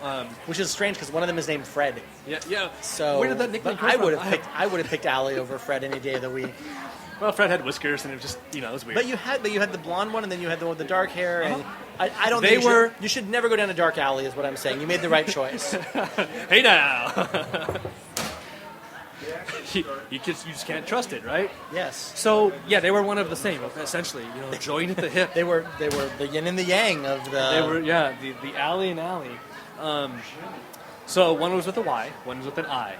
which is strange because one of them is named Fred.
Yeah.
So
where did that nickname come
from?
I
would have picked Allie over Fred any day of the week.
Well, Fred had whiskers, and it was just it was weird.
But you had the blonde one, and then you had the one with the dark hair, and I don't. You should never go down a dark alley, is what I'm saying. You made the right choice.
Hey now. You just can't trust it, right?
Yes.
So yeah, they were one of the same, essentially. Joined at the hip.
They were the yin and the yang of the.
They were the alley and alley. So one was with a Y, one was with an I,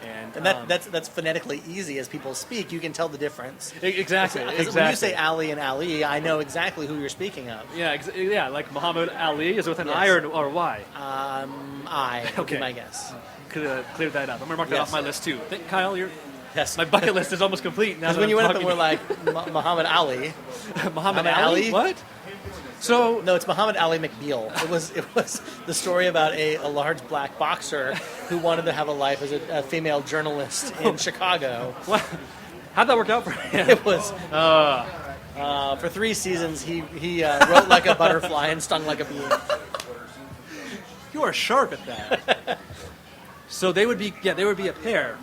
and that's phonetically easy as people speak. You can tell the difference.
Exactly.
When you say Ali and Ali, I know exactly who you're speaking of.
Yeah, like Muhammad Ali is with an I or Y.
I. Would be my guess.
Could have cleared that up. I'm gonna mark that off my list too. Kyle,
yes.
My bucket list is almost complete now.
Because when you went up and were like Muhammad Ali,
Muhammad Ali, what? So
no, it's Muhammad Ali McBeal. It was the story about a large black boxer who wanted to have a life as a female journalist in Chicago.
What? How'd that work out for him?
It was for 3 seasons. He wrote like a butterfly and stung like a bee.
You are sharp at that. So they would be a pair.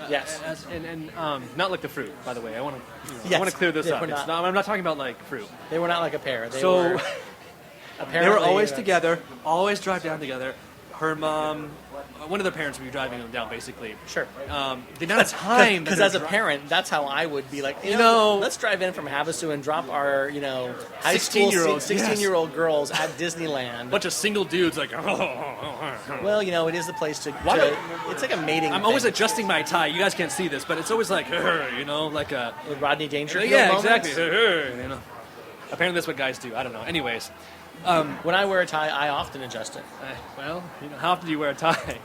Yes.
And not like the fruit, by the way. I want to clear this up. I'm not talking about like fruit.
They were not like a pair. They
were always together, always drive down together. Her mom, one of their parents would be driving them down, basically.
Sure.
The amount of time.
Because as a parent, that's how I would be like, let's drive in from Havasu and drop our, high school 16-year-old girls at Disneyland.
Bunch of single dudes like,
well, it is the place to it's like a mating
I'm always adjusting my tie. You guys can't see this, but it's always like, like a...
With Rodney Dangerfield
exactly. Apparently that's what guys do. I don't know. Anyways.
When I wear a tie, I often adjust it.
How often do you wear a tie?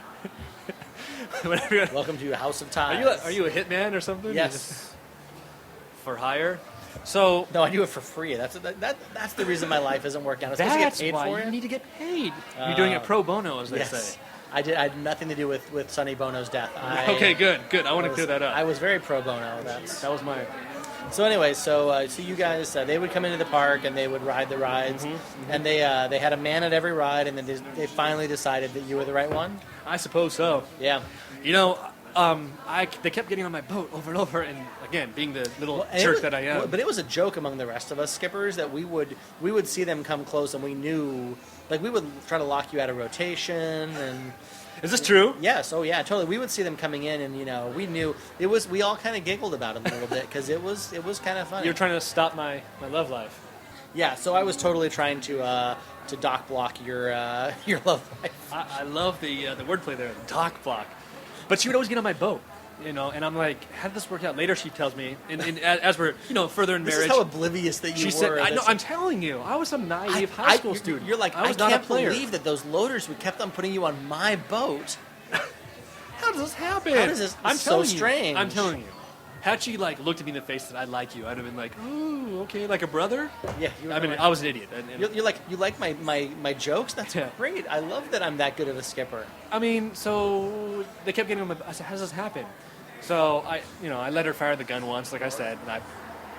Welcome to House of Ties.
Are you a hitman or something?
Yes.
For hire? So
no, I do it for free. That's the reason my life isn't working out.
That's why you need to get paid. You're doing it pro bono, as they say.
I had nothing to do with Sonny Bono's death.
Okay, good. I want to clear that up.
I was very pro bono. That
was my...
So anyway, so you guys, they would come into the park and they would ride the rides, and they had a man at every ride, and then they finally decided that you were the right one.
I suppose so.
Yeah.
They kept getting on my boat over and over, and again, being the little jerk that I am.
But it was a joke among the rest of us skippers that we would see them come close, and we knew, like, we would try to lock you out of rotation and.
Is this true?
Yes. Oh, yeah. Totally. We would see them coming in, and we knew it was. We all kind of giggled about it a little bit because it was kind of funny.
You're trying to stop my love life.
Yeah. So I was totally trying to dock block your love life.
I love the wordplay there, dock block. But she would always get on my boat, and I'm like, how did this work out? Later, she tells me, as we're further in marriage.
This is how oblivious that you were.
She said, I'm telling you, I was some naive high school student.
You're like, I can't believe that those loaders we kept on putting you on my boat.
How does this happen?
How does this? I'm so strange.
I'm telling you. Had she looked at me in the face that I like you, I'd have been like, ooh, okay, like a brother.
Yeah.
I was an idiot.
You like my jokes? That's great. I love that I'm that good of a skipper.
So they kept getting on my. I said, how does this happen? So I let her fire the gun once, like I said, and I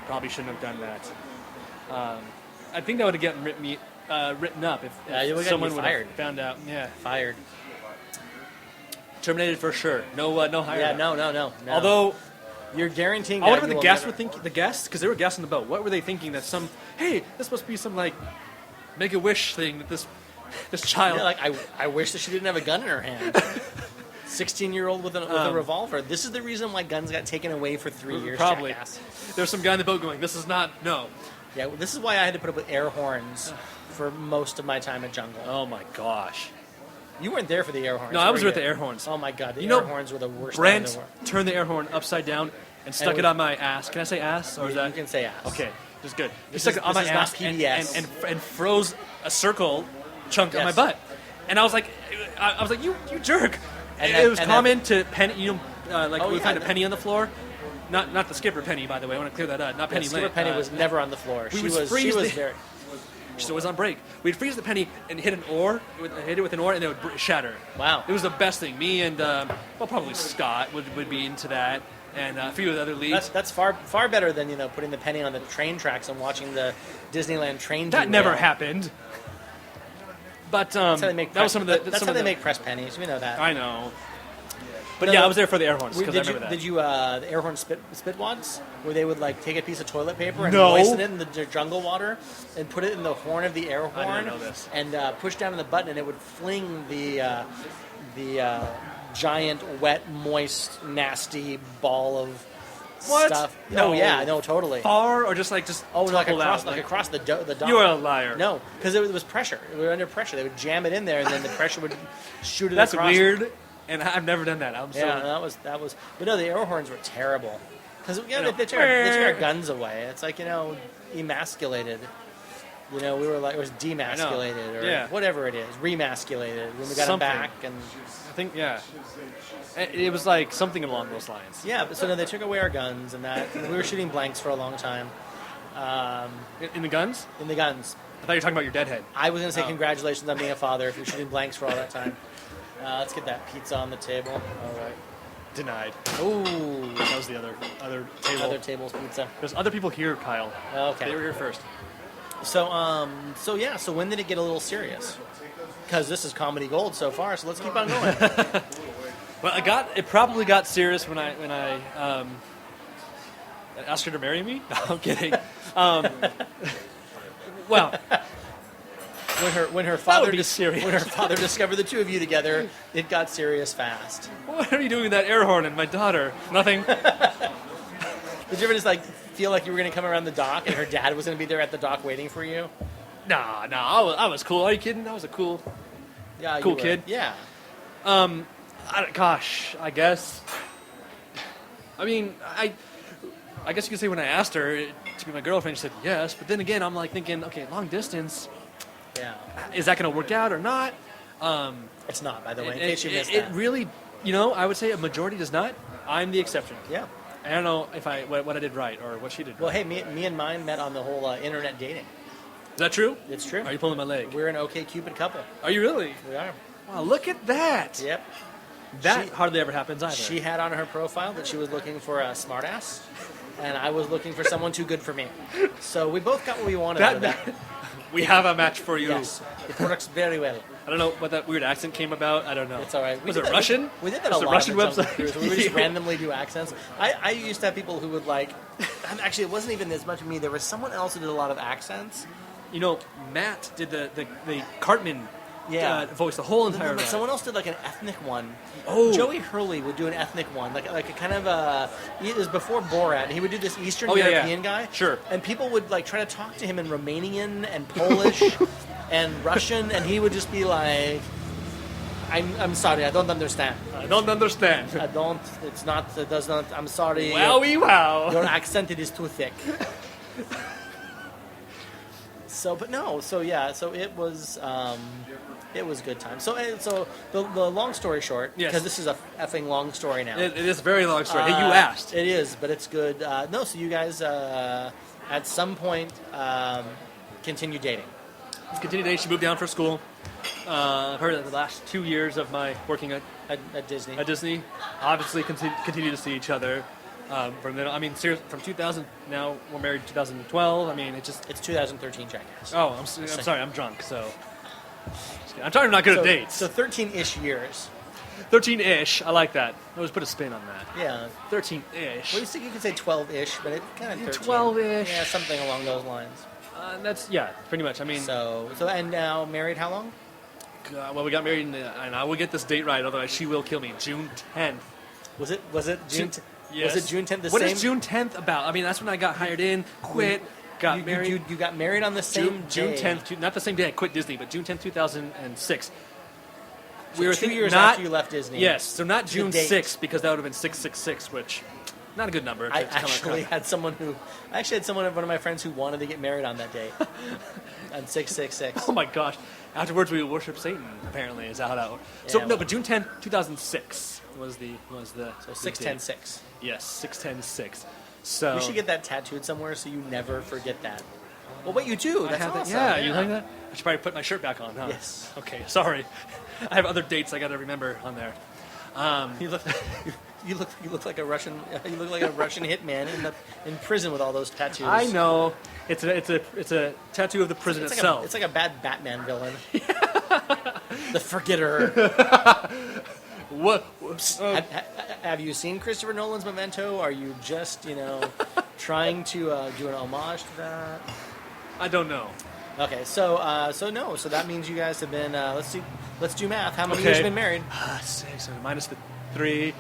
probably shouldn't have done that. I think that would have gotten written up if someone would have found out. Yeah,
fired.
Terminated for sure. No hire.
Yeah, no.
Although
you're guaranteeing.
I wonder what the guests would think. The guests, because they were guests on the boat. What were they thinking? That this must be some Make-A-Wish thing that this child.
Yeah, like I wish that she didn't have a gun in her hand. 16-year-old with a revolver. This is the reason why guns got taken away for 3 years.
Probably.
Jackass.
There's some guy in the boat going, "This is not no."
Yeah, this is why I had to put up with air horns for most of my time at Jungle.
Oh my gosh.
You weren't there for the air horns.
No, I was with the air horns.
Oh my god, the air horns were the worst thing in the
Brent
world.
turned the air horn upside down and stuck it on my ass. Can I say ass? Or is that...
You can say ass.
Okay, just good. He
This
stuck
is-
it on
this
my
is not
ass
PBS.
and froze a circle chunk on my
Yes.
butt. And I was like, you jerk.
And
And it was
that-
common to Penny, we
yeah,
find a
that-
Penny on the floor. Not the skipper Penny, by the way. I want to clear that up. Not Penny
Skipper
Lane.
Penny was never on the floor.
we
She
would
was
freeze the-
very...
She's always on break. We'd freeze the penny and hit an oar, hit it with an oar, and it would shatter.
Wow.
It was the best thing. Me and, probably Scott would be into that, and a few of the other leagues.
That's far better than putting the penny on the train tracks and watching the Disneyland train.
That never happened. But
That's how they make.
that was some of the.
That's
some
how
of
they
the,
make press pennies. We know that.
I know. But
No,
yeah,
no.
I was there for the air horns because I
Did you
remember that.
did you the air horn spit wads where they would like take a piece of toilet paper and
No.
moisten it in the jungle water and put it in the horn of the air horn
know this.
and push down on the button and it would fling the giant wet moist nasty ball of
What?
stuff.
No.
Oh yeah, no, totally.
Far or just
Oh, like
tumbled
across,
out,
like across the dock.
You're a liar.
No, because it was pressure. We were under pressure. They would jam it in there, and then the pressure would shoot it
That's
across.
weird, and I've never done that. I'm
Yeah,
so.
that was. But no, the air horns were terrible because
know.
they took our guns away. It's like emasculated. We were like it was demasculated or
Yeah.
whatever it is, remasculated when we got
Something.
them back and.
I think, yeah. It was like something along those lines.
Yeah, but so no, they took away our guns and that we were shooting blanks for a long time.
In the guns?
In the guns.
I thought you were talking about your deadhead.
I was going to say
Oh.
congratulations on being a father if you're shooting blanks for all that time. Let's get that pizza on the table. All right.
Denied.
Ooh,
That was the other table.
other table's pizza.
There's other people here, Kyle.
Okay.
They were here first.
So when did it get a little serious? Because this is comedy gold so far, so let's keep on going.
Well, it probably got serious when I asked her to marry me. No, I'm kidding. Well,
when her
would
father
be serious.
when her father discovered the two of you together, it got serious fast.
what are you doing with that air horn and my daughter? Nothing.
Did you ever just feel like you were going to come around the dock and her dad was going to be there at the dock waiting for you?
Nah, I was cool. Are you kidding? I was a cool
Yeah,
Cool
you were.
kid.
Yeah.
I guess. I mean, I guess you could say when I asked her to be my girlfriend, she said yes. But then again, I'm like thinking, okay, long distance,
Yeah.
is that going to work out or not?
It's not, by the way, in
It,
case you missed
it
that.
really, I would say a majority does not. I'm the exception.
Yeah.
I don't know if what I did right or what she did.
Well,
Right.
hey, me and mine met on the whole internet dating.
Is that true?
It's true.
Are you pulling my leg?
We're an OkCupid couple.
Are you really?
We are.
Wow, look at that.
Yep.
That
She-
hardly ever happens either.
She had on her profile that she was looking for a smartass, and I was looking for someone too good for me. So we both got what we wanted out of that.
We have a match for you.
Yes, it works very well.
I don't know what that weird accent came about. I don't know.
It's all right.
Was it Russian?
We did that
Was
a
the
lot.
Russian
on the Jungle
website?
Cruise, where we would just randomly do accents. I used to have people who would actually, it wasn't even as much me. There was someone else who did a lot of accents.
Matt did the Cartman voice the whole entire
But
ride.
someone else did like an ethnic one.
Oh.
Joey Hurley would do an ethnic one, like a kind of it was before Borat. And he would do this Eastern
Oh, yeah,
European
yeah.
guy.
Sure.
And people would try to talk to him in Romanian and Polish and Russian, and he would just be like, "I'm sorry, I don't understand.
I don't understand.
I don't. It's not. It does not. I'm sorry.
Wowie wow.
Your accent it is too thick." But no. So yeah. So it was good time. So the long story short,
Yes.
because this is a effing long story now.
It is a very long story. Hey, you asked.
It is, but it's good. No, so you guys at some point continue dating.
Let's continue today. She moved down for school. I've heard that the last 2 years of my working at
Disney.
Disney, obviously continue to see each other. From then, from 2000. Now we're married in 2012.
It's 2013, jackass.
Oh, I'm sorry. I'm drunk. So I'm trying to not good at dates.
So 13-ish years.
13-ish. I like that. Always put a spin on that.
Yeah.
13-ish.
Well, you could say 12-ish, but it kind of 13.
12-ish.
Yeah, something along those lines.
That's pretty much.
So and now married how long?
Well, we got married, and I will get this date right, otherwise she will kill me. June 10th.
Was it June?
Yes.
Was it June 10th?
What is June 10th about? That's when I got hired in, quit, got married.
You got married on the same
June
day.
10th, not the same day I quit Disney, but June 10th, 2006.
So we were 2 years after you left Disney.
Yes, so not
The
June
date.
6th, because that would have been 666, which not a good number.
I actually had one of my friends who wanted to get married on that day, on 666.
Oh my gosh! Afterwards, we would worship Satan. Apparently, is that how that worked?
Yeah,
So
well.
no, but June 10th, 2006 was the
So 610-6.
Yes, 610-6. So
We should get that tattooed somewhere so you never forget that. Well, what you do?
I
That's
have that-
awesome.
Yeah, you like that? I should probably put my shirt back on, huh?
Yes.
Okay, sorry. I have other dates I got to remember on there.
You look, you look like a Russian. You look like a Russian hitman in prison with all those tattoos.
I know. It's a tattoo of the prison
It's
itself.
like a bad Batman villain. The Forgetter.
What?
Have you seen Christopher Nolan's Memento? Are you just trying to do an homage to that?
I don't know.
Okay, so that means you guys have been. Let's do math. How many years have you been married?
6 minus the 3.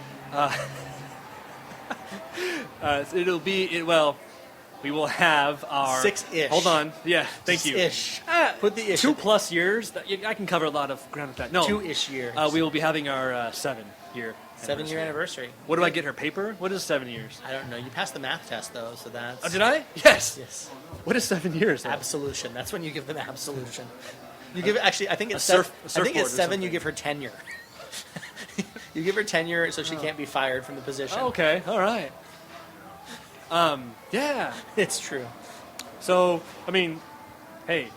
We will have our
6-ish.
Hold on. Yeah, thank you.
Ish. Put the ish.
2+ years. I can cover a lot of ground with that. No,
2-ish years.
We will be having our 7-year.
7-year anniversary.
What do I get her? Paper? What is 7 years?
I don't know. You passed the math test though, so that's.
Oh, did I? Yes.
Yes.
What is 7 years? Though?
Absolution. That's when you give them absolution. You give actually. I think it's
a
I think
surfboard
it's
or
7. You
something.
give her tenure. You give her tenure so she can't be fired from the position.
Oh, okay. All right. Yeah.
It's true.
So, I mean, hey.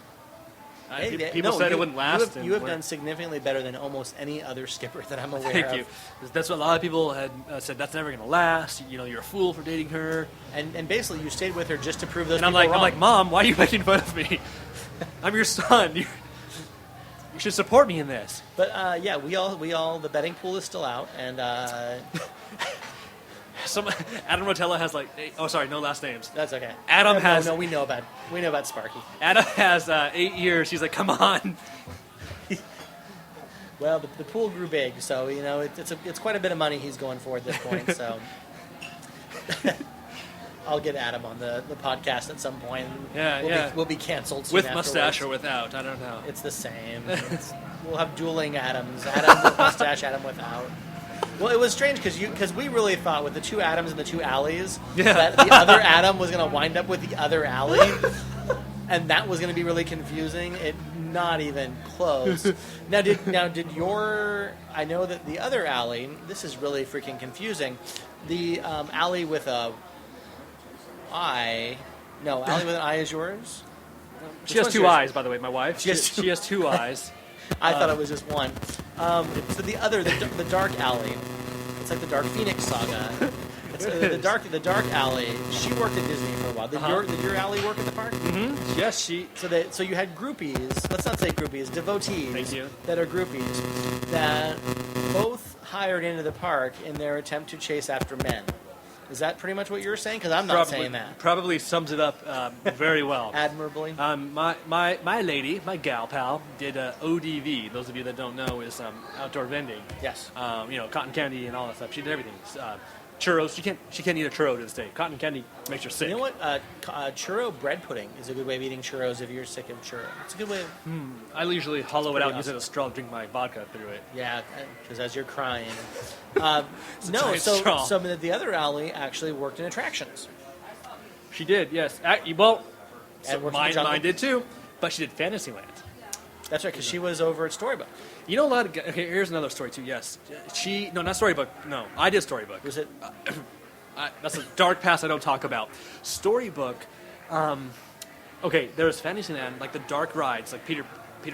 People said it wouldn't last.
You have done significantly better than almost any other skipper that I'm aware of.
Thank you. That's what a lot of people had said. That's never going to last. You're a fool for dating her.
And basically, you stayed with her just to prove those.
And I'm
people wrong.
like, Mom, why are you making fun of me? I'm your son. You should support me in this.
But yeah, we all the betting pool is still out, and
Adam Rotella has no last names.
that's okay.
Adam
No,
has.
no, we know about Sparky.
Adam has 8 years. He's like, come on.
Well, the pool grew big, so it's quite a bit of money he's going for at this point. So I'll get Adam on the podcast at some point.
We'll
be canceled soon
With
afterwards.
mustache or without, I don't know.
It's the same. We'll have dueling Adams. Adam with mustache, Adam without. Well, it was strange because we really thought with the 2 Adams and the 2 Alleys that the other Adam was going to wind up with the other Alley, and that was going to be really confusing. Not even close. Now did your? I know that the other Alley. This is really freaking confusing. The Alley with a I. No, Alley with an I is yours.
She has 2 eyes, by the way, my wife.
She has
2 eyes.
I thought it was just one. So the other, the Dark Alley, it's like the Dark Phoenix saga. It's the Dark Alley. She worked at Disney for a while. Did your Alley work at the park?
Mm-hmm. Yes, she.
So you had groupies. Let's not say groupies. Devotees.
Thank you.
That are groupies that both hired into the park in their attempt to chase after men. Is that pretty much what you're saying? Because I'm not saying that.
Probably sums it up very well.
Admirably.
My lady, my gal pal, did ODV. Those of you that don't know is outdoor vending.
Yes.
Cotton candy and all that stuff. She did everything. Churros. She can't eat a churro to this day. Cotton candy makes her sick.
You know what? Churro bread pudding is a good way of eating churros if you're sick of churro. It's a good way of...
I usually hollow it out
awesome.
using a straw to drink my vodka through it.
Yeah, because as you're crying.
giant straw.
So the other Alley actually worked in attractions.
She did, yes.
And
Mine did too, but she did Fantasyland.
That's right, because she was over at Storybook.
You know a lot of... Okay, here's another story too, yes. No, not Storybook. No, I did Storybook.
Was it...
That's a dark past I don't talk about. Storybook, okay, there's Fantasyland, like the dark rides, like Peter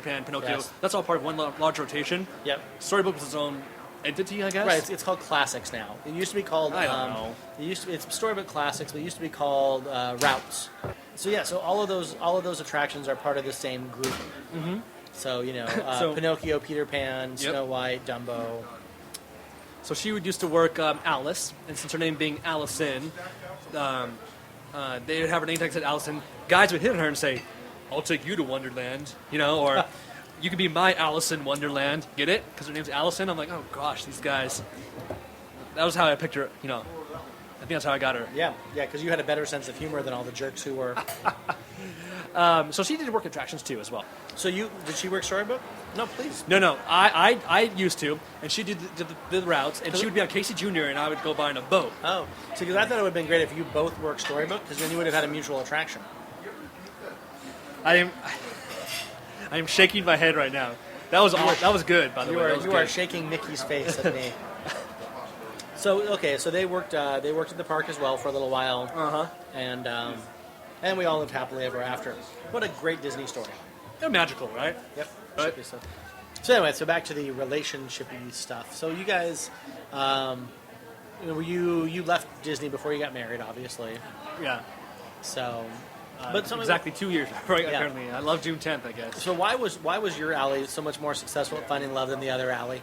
Pan, Pinocchio.
Yes.
That's all part of one large rotation.
Yep.
Storybook was its own entity, I guess.
Right, it's called Classics now. It used to be called...
I don't know.
It's Storybook Classics, but it used to be called Routes. So yeah, so all of those attractions are part of the same group.
Mm-hmm.
So, Pinocchio, Peter Pan, Snow White, Dumbo.
So she would used to work Alice, and since her name being Allison, they would have her name tag said Allison. Guys would hit on her and say, "I'll take you to Wonderland," or "You could be my Alice in Wonderland." Get it? Because her name's Allison. I'm like, oh gosh, these guys. That was how I picked her. think that's how I got her.
Yeah, because you had a better sense of humor than all the jerks who were.
So she did work attractions too as well.
So did she work Storybook? No, please.
No. I used to, and she did the routes, and she would be on Casey Jr. and I would go by in a boat.
Oh, so because I thought it would have been great if you both worked Storybook, because then you would have had a mutual attraction.
I am shaking my head right now. That was good, by the way.
You are shaking Mickey's face at me. So they worked at the park as well for a little while, and we all lived happily ever after. What a great Disney story.
They're magical, right?
Yep.
Right.
So anyway, back to the relationship-y stuff. So you guys, you left Disney before you got married, obviously.
Yeah.
So,
exactly 2 years. Apparently, I love June 10th, I guess.
So why was your alley so much more successful at finding love than the other alley?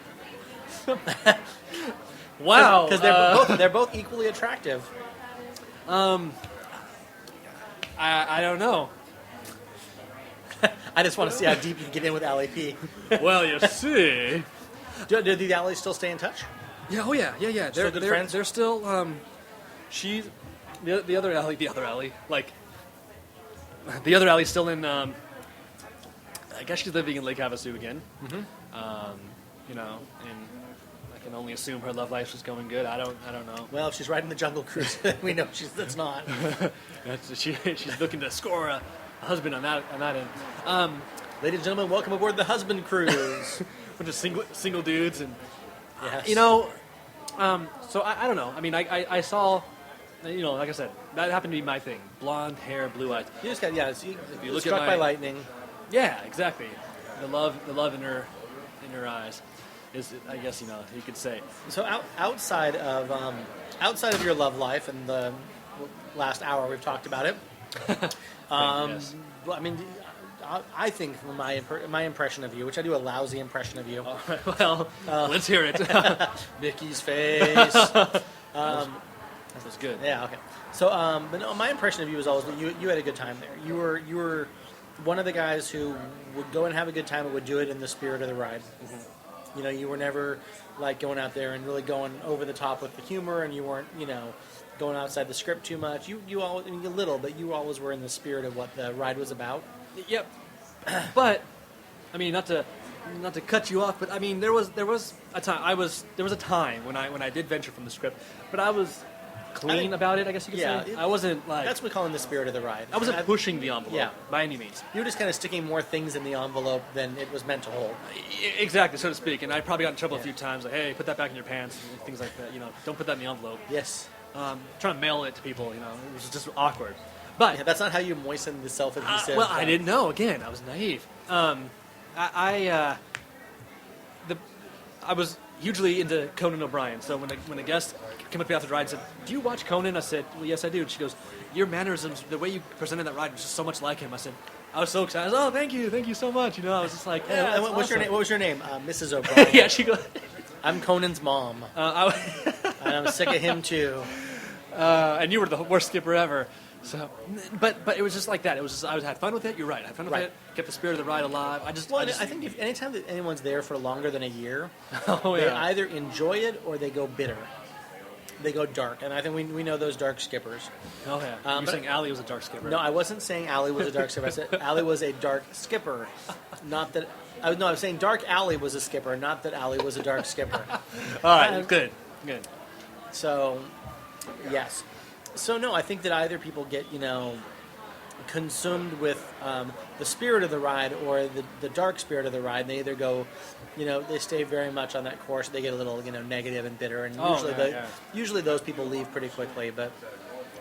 Wow.
Because they're both equally attractive.
I don't know.
I just want to see how deep you can get in with Allie P.
Well, you see.
Do the alleys still stay in touch?
Yeah. Oh yeah.
They're good friends.
They're still. She's the other alley. Like the other alley's still in. I guess she's living in Lake Havasu again. Mm-hmm. And I can only assume her love life is going good. I don't know.
Well, if she's riding the Jungle Cruise, we know that's not.
She's looking to score a husband on that end.
Ladies and gentlemen, welcome aboard the Husband Cruise.
Bunch of single dudes and
yes.
So I don't know. I mean, I saw, like I said, that happened to be my thing. Blonde hair, blue eyes.
You just got you
look
struck
at
by lightning.
Yeah, exactly. The love in her eyes is, I guess, you could say.
So outside of your love life and the last hour we've talked about it.
Yes.
I mean, I think from my impression of you, which I do a lousy impression of you.
Well, let's hear it.
Mickey's face.
That was good.
Yeah. Okay. So, but no, my impression of you was always that you had a good time there. You were one of the guys who would go and have a good time and would do it in the spirit of the ride. Mm-hmm. You were never like going out there and really going over the top with the humor, and you weren't, going outside the script too much. You always, a little, but you always were in the spirit of what the ride was about.
Yep. But I mean, not to cut you off, but I mean, there was a time there was a time when I did venture from the script, but I was clean about it, I guess you could say. I wasn't like...
That's what we call in the spirit of the ride.
I wasn't pushing the envelope by any means.
You were just kind of sticking more things in the envelope than it was meant to hold.
Exactly, so to speak. And I probably got in trouble a few times, like, hey, put that back in your pants, and things like that. Don't put that in the envelope.
Yes.
Trying to mail it to people, it was just awkward. But
that's not how you moisten the self-adhesive.
Well, I didn't know. Again, I was naive. I was hugely into Conan O'Brien. So when a guest came up to me after the ride and said, "Do you watch Conan?" I said, "Well, yes, I do." And she goes, "Your mannerisms, the way you presented that ride was just so much like him." I said, I was so excited. "Oh, thank you so much." I was just like, "Yeah."
And what's your name? What was your name? Mrs. O'Brien.
Yeah, she goes.
I'm Conan's mom. And I'm sick of him too.
And you were the worst skipper ever. So, but it was just like that. It was just, I had fun with it. You're right. I had fun with it. Kept the spirit of the ride alive. I
think if anytime that anyone's there for longer than a year,
they
either enjoy it or they go bitter. They go dark, and I think we know those dark skippers.
Oh yeah. You're saying Allie was a dark skipper?
No, I wasn't saying Allie was a dark skipper. I said Allie was a dark skipper. Not that. I was saying Dark Alley was a skipper, not that Allie was a dark skipper.
All right. Good.
So, yes. So no, I think that either people get consumed with the spirit of the ride or the dark spirit of the ride. They either go, they stay very much on that course. They get a little negative and bitter, and usually those people leave pretty quickly. But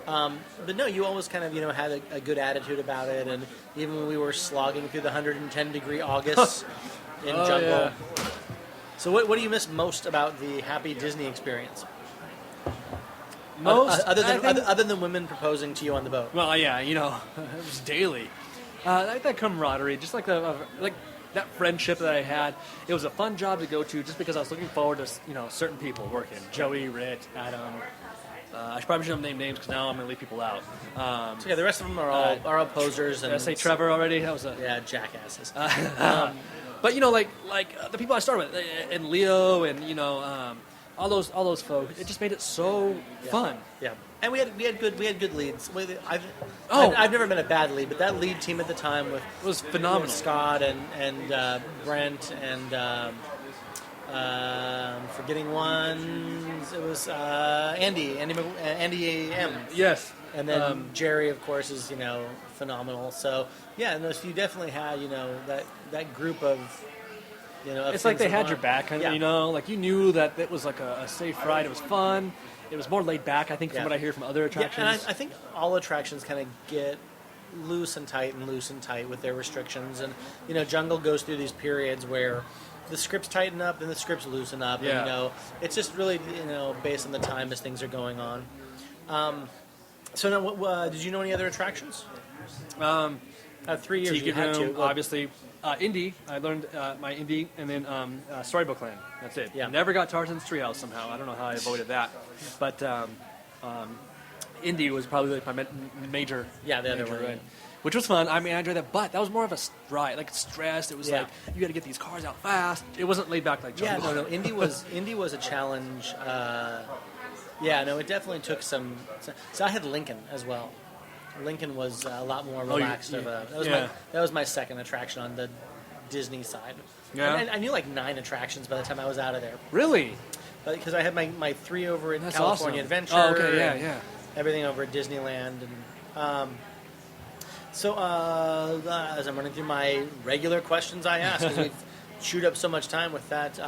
no, you always kind of had a good attitude about it, and even when we were slogging through the 110-degree August in jungle. Yeah. So what do you miss most about the Happy Disney experience? Other than women proposing to you on the boat.
Well, yeah, it was daily. That camaraderie, just like that friendship that I had. It was a fun job to go to, just because I was looking forward to certain people working. Joey, Rich, Adam. I probably shouldn't have named names because now I'm going to leave people out.
So yeah, the rest of them are all posers.
Did I say Trevor already? That was
jackasses.
But like the people I started with, and Leo, and all those folks. It just made it so fun.
Yeah, and we had good leads. I've never been a bad lead, but that lead team at the time
was phenomenal.
With Scott and Brent and forgetting one. It was Andy M.
Yes,
and then Jerry, of course, is phenomenal. So yeah, no, so you definitely had that group of.
It's like they had your back, like you knew that it was like a safe ride. It was fun. It was more laid back, I think, from what I hear from other attractions.
Yeah, and I think all attractions kind of get loose and tight with their restrictions. And, Jungle goes through these periods where the scripts tighten up and the scripts loosen up.
Yeah.
And, it's just really, based on the time as things are going on. So now, did you know any other attractions? 3 years you had to.
Obviously. Indy, I learned my Indy, and then Storybook Land. That's it.
Yeah.
Never got Tarzan's Treehouse somehow. I don't know how I avoided that. But Indy was probably like my major.
Yeah, the other one.
Ride, which was fun. I mean, I enjoyed that. But that was more of a ride, like stressed. It was like you got to get these cars out fast. It wasn't laid back like Jungle.
Yeah, no. Indy was a challenge. It definitely took some. So I had Lincoln as well. Lincoln was a lot more relaxed. That was my second attraction on the Disney side.
Yeah.
And I knew like 9 attractions by the time I was out of there.
Really?
Because I had my 3 over at
That's
California
awesome.
Adventure.
Oh, okay, yeah.
Everything over at Disneyland. And so as I'm running through my regular questions I ask, because we've chewed up so much time with that, do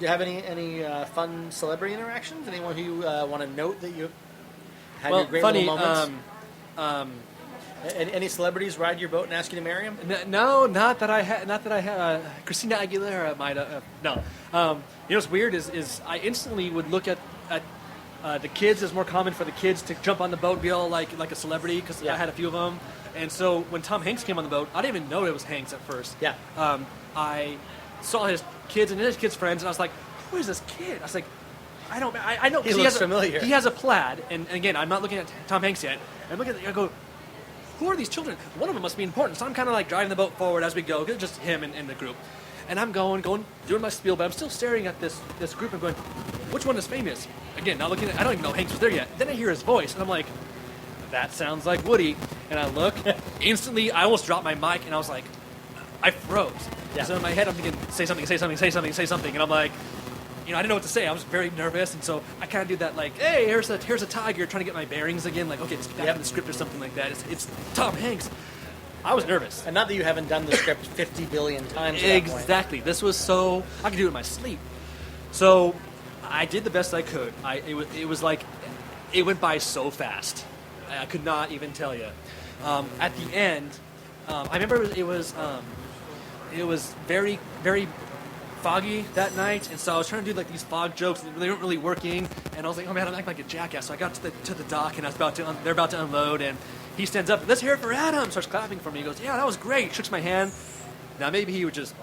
you have any fun celebrity interactions? Anyone who you want to note that you had your great little moments? Any celebrities ride your boat and ask you to marry them?
No, not that I had. Christina Aguilera might have. No. What's weird is I instantly would look at the kids. It's more common for the kids to jump on the boat and be all like a celebrity because I had a few of them. And so when Tom Hanks came on the boat, I didn't even know it was Hanks at first.
Yeah.
I saw his kids and his kids' friends, and I was like, "Who is this kid?" I was like, I know.
He looks familiar.
He has a plaid, and again, I'm not looking at Tom Hanks yet. I'm looking at it, I go, who are these children? One of them must be important. So I'm kind of like driving the boat forward as we go, just him and the group. And I'm going, doing my spiel, but I'm still staring at this group and going, which one is famous? Again, not looking at, I don't even know Hanks was there yet. Then I hear his voice, and I'm like, that sounds like Woody. And I look, instantly, I almost dropped my mic, and I was like, I froze.
Yeah.
So in my head, I'm thinking, say something. And I'm like, I didn't know what to say. I was very nervous, and so I kind of do that, like, hey, here's a tiger, trying to get my bearings again. Like, okay, it's back in the script or something like that. It's Tom Hanks. I was nervous.
And not that you haven't done the script 50 billion times.
Exactly. This was so I could do it in my sleep. So I did the best I could. It was like it went by so fast. I could not even tell you. At the end, I remember it was very, very foggy that night, and so I was trying to do like these fog jokes, and they weren't really working. And I was like, "Oh man, I'm acting like a jackass." So I got to the dock, and I was they're about to unload, and he stands up. Let's hear it for Adam. Starts clapping for me. He goes, "Yeah, that was great." Shooks my hand. Now maybe he would just,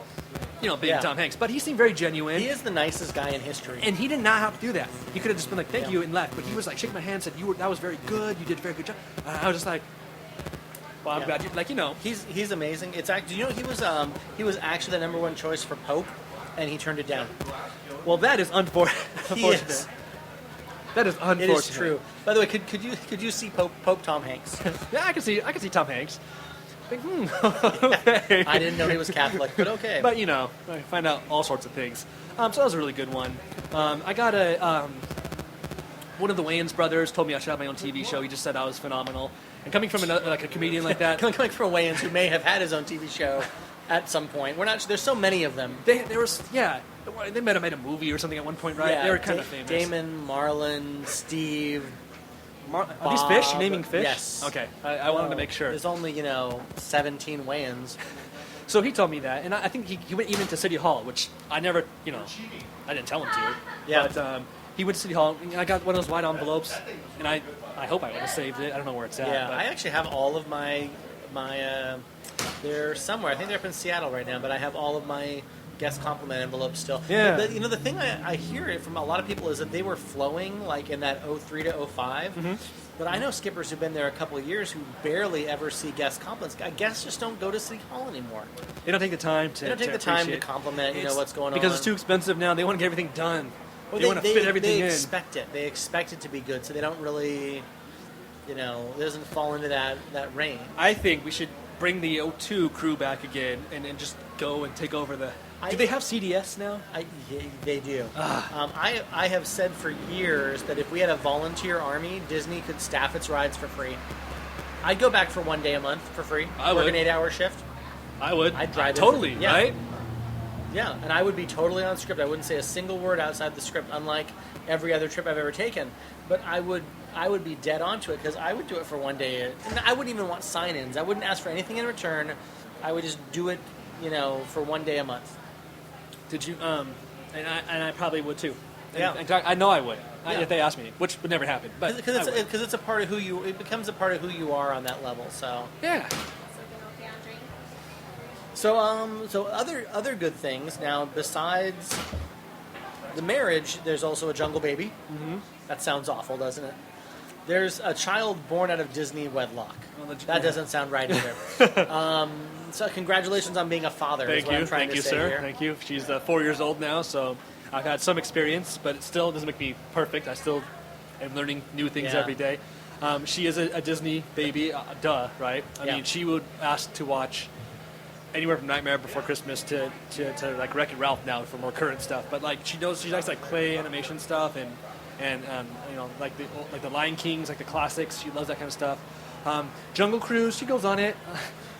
being Tom Hanks, but he seemed very genuine.
He is the nicest guy in history,
and he did not have to do that. He could have just been like, "Thank you," and left. But he was like, shaking my hand, said, that was very good. You did a very good job." I was just like, "Well, I'm glad you."
He's amazing. It's actually, he was actually the #1 choice for Pope. And he turned it down.
Well, that is unfortunate. That is unfortunate.
It is true. By the way, could you see Pope Tom Hanks?
Yeah, I can see Tom Hanks. Think, okay.
I didn't know he was Catholic, but okay.
But I find out all sorts of things. So that was a really good one. I got one of the Wayans brothers told me I should have my own TV show. He just said I was phenomenal. And coming from a comedian like that,
coming from Wayans, who may have had his own TV show at some point. We're not. There's so many of them.
They might have made a movie or something at one point, right?
Yeah,
they were kind of famous.
Damon, Marlon, Steve.
Are these fish? You're naming fish?
Yes.
Okay. I wanted to make sure.
There's only 17 Wayans.
So he told me that, and I think he went even to City Hall, which I never, I didn't tell him to.
Yeah.
But he went to City Hall, and I got one of those white envelopes, and I hope I would have saved it. I don't know where it's at.
Yeah,
but
I actually have all of my they're somewhere. I think they're up in Seattle right now, but I have all of my guest compliment envelopes still.
Yeah.
But, the thing I hear it from a lot of people is that they were flowing like in that 03 to 05.
Mm-hmm.
But I know skippers who've been there a couple of years who barely ever see guest compliments. I guess just don't go to City Hall anymore.
They don't take the time to.
They don't take the time to compliment. What's going on
because it's too expensive now. They want to get everything done. They want to fit everything
they
in.
expect it. They expect it to be good, so they don't really, it doesn't fall into that range.
I think we should bring the O2 crew back again and just go and take over the... Do they have CDS now?
They do. I have said for years that if we had a volunteer army, Disney could staff its rides for free. I'd go back for 1 day a month for free.
I would.
Work an 8-hour shift.
I would.
I'd drive
totally,
yeah.
right?
Yeah, and I would be totally on script. I wouldn't say a single word outside the script, unlike every other trip I've ever taken. But I would be dead onto it because I would do it for 1 day. And I wouldn't even want sign-ins. I wouldn't ask for anything in return. I would just do it, for 1 day a month.
Did you? And I probably would too.
Yeah.
I know I would
Yeah.
if they asked me, which would never happen. But
Because it's a part of who you. It becomes a part of who you are on that level. So
yeah.
So other good things now besides the marriage, there's also a jungle baby. Mm-hmm. That sounds awful, doesn't it? There's a child born out of Disney wedlock. That doesn't sound right either. So congratulations on being a father.
Thank
is what
you,
I'm trying
thank
to
you,
say
sir.
here.
Thank you. She's 4 years old now, so I've had some experience, but it still doesn't make me perfect. I still am learning new things
Yeah.
every day. She is a Disney baby, right? I
Yeah.
mean, she would ask to watch anywhere from Nightmare Before Christmas to like Wreck-It Ralph now for more current stuff. But like she likes like clay animation stuff and like the Lion Kings, like the classics. She loves that kind of stuff. Jungle Cruise, she goes on it.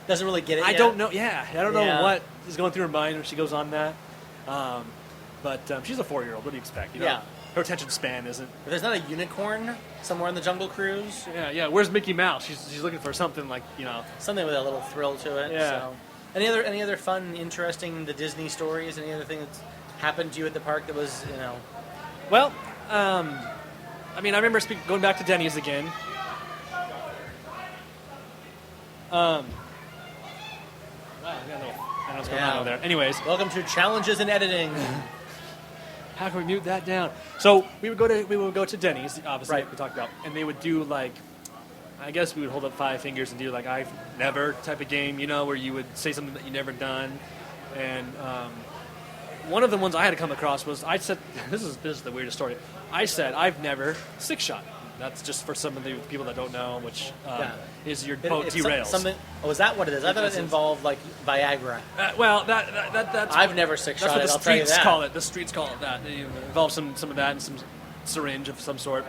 Doesn't really get it.
I
yet.
don't know. Yeah, I don't know
Yeah.
what is going through her mind when she goes on that. But she's a 4-year-old. What do you expect?
Yeah.
Her attention span isn't.
If there's not a unicorn somewhere in the Jungle Cruise,
Yeah. Where's Mickey Mouse? She's looking for something like
something with a little thrill to it.
Yeah.
So. Any other fun, interesting the Disney stories? Any other thing that's happened to you at the park that was
Well, I mean, I remember going back to Denny's again. Wow, I don't know what's going on over there. Anyways,
Welcome to Challenges in Editing.
how can we mute that down? So we would go to Denny's, obviously,
Right.
we talked about, and they would do like, I guess we would hold up 5 fingers and do like I've never type of game, where you would say something that you never done, and one of the ones I had to come across was I said this is the weirdest story. I said I've never 6-shot. That's just for some of the people that don't know, which is your boat derails.
Is that what it is? I thought it involved like Viagra.
Well, that's
I've never 6-shot
that's what
it.
the
I'll tell you
streets
that.
call it. The streets call it that. It involves some of that and some syringe of some sort.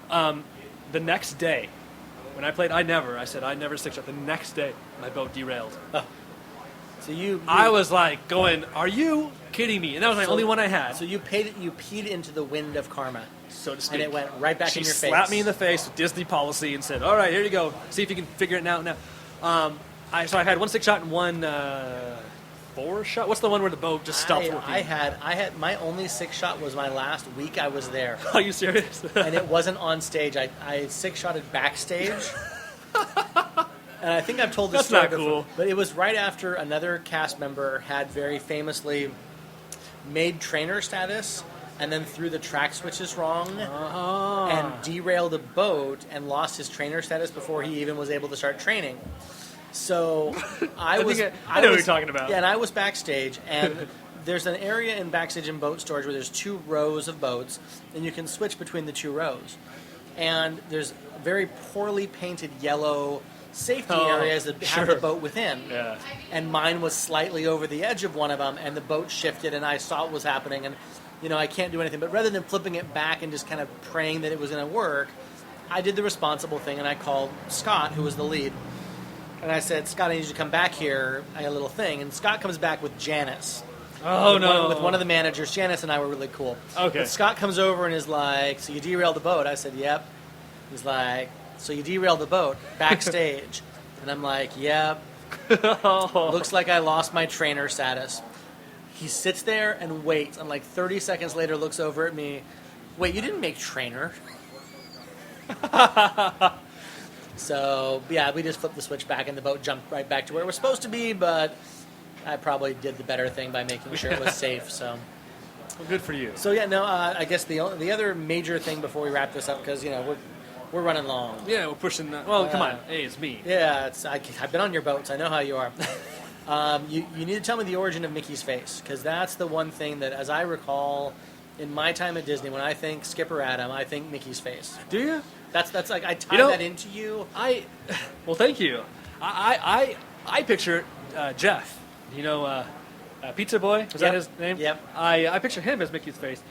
The next day, when I played I said I never 6-shot. The next day, my boat derailed.
So
I was like going, "Are you kidding me?" And that was the only one I had,
So you peed into the wind of karma,
so to speak.
and it went right back in your face.
She slapped me in the face with Disney policy and said, "All right, here you go. See if you can figure it out now." So I had 1 6-shot and 1 4-shot. What's the one where the boat just stops working?
I had my only 6-shot was my last week I was there,
Are you serious?
and it wasn't on stage. I 6-shotted backstage. And I think I've told this
That's
story
not
before,
cool.
but it was right after another cast member had very famously made trainer status and then threw the track switches wrong and derailed a boat and lost his trainer status before he even was able to start training. So I know
what you're talking about.
Yeah, and I was backstage, and there's an area in backstage in boat storage where there's 2 rows of boats, and you can switch between the 2 rows. And there's very poorly painted yellow safety areas that have the boat within.
Yeah.
And mine was slightly over the edge of one of them, and the boat shifted, and I saw what was happening, and I can't do anything. But rather than flipping it back and just kind of praying that it was going to work, I did the responsible thing, and I called Scott, who was the lead, and I said, "Scott, I need you to come back here. I got a little thing." And Scott comes back with Janice. With one of the managers. Janice and I were really cool.
Okay.
But Scott comes over and is like, "So you derailed the boat?" I said, "Yep." He's like, "So you derailed the boat backstage?" And I'm like, "Yep. Looks like I lost my trainer status." He sits there and waits, and like 30 seconds later looks over at me. "Wait, you didn't make trainer?" So, yeah, we just flipped the switch back, and the boat jumped right back to where it was supposed to be, but I probably did the better thing by making sure it was safe, so...
Well, good for you.
So, yeah, no, I guess the other major thing before we wrap this up, because, we're running long.
Yeah, we're pushing that. Well, come on. Hey, it's me.
Yeah, I've been on your boats. I know how you are. You need to tell me the origin of Mickey's face, because that's the one thing that, as I recall, in my time at Disney, when I think Skipper Adam, I think Mickey's face.
Do you?
That's like I tie that into you.
Well, thank you. I picture Jeff. Pizza Boy. Is that his name?
Yep.
I picture him as Mickey's face.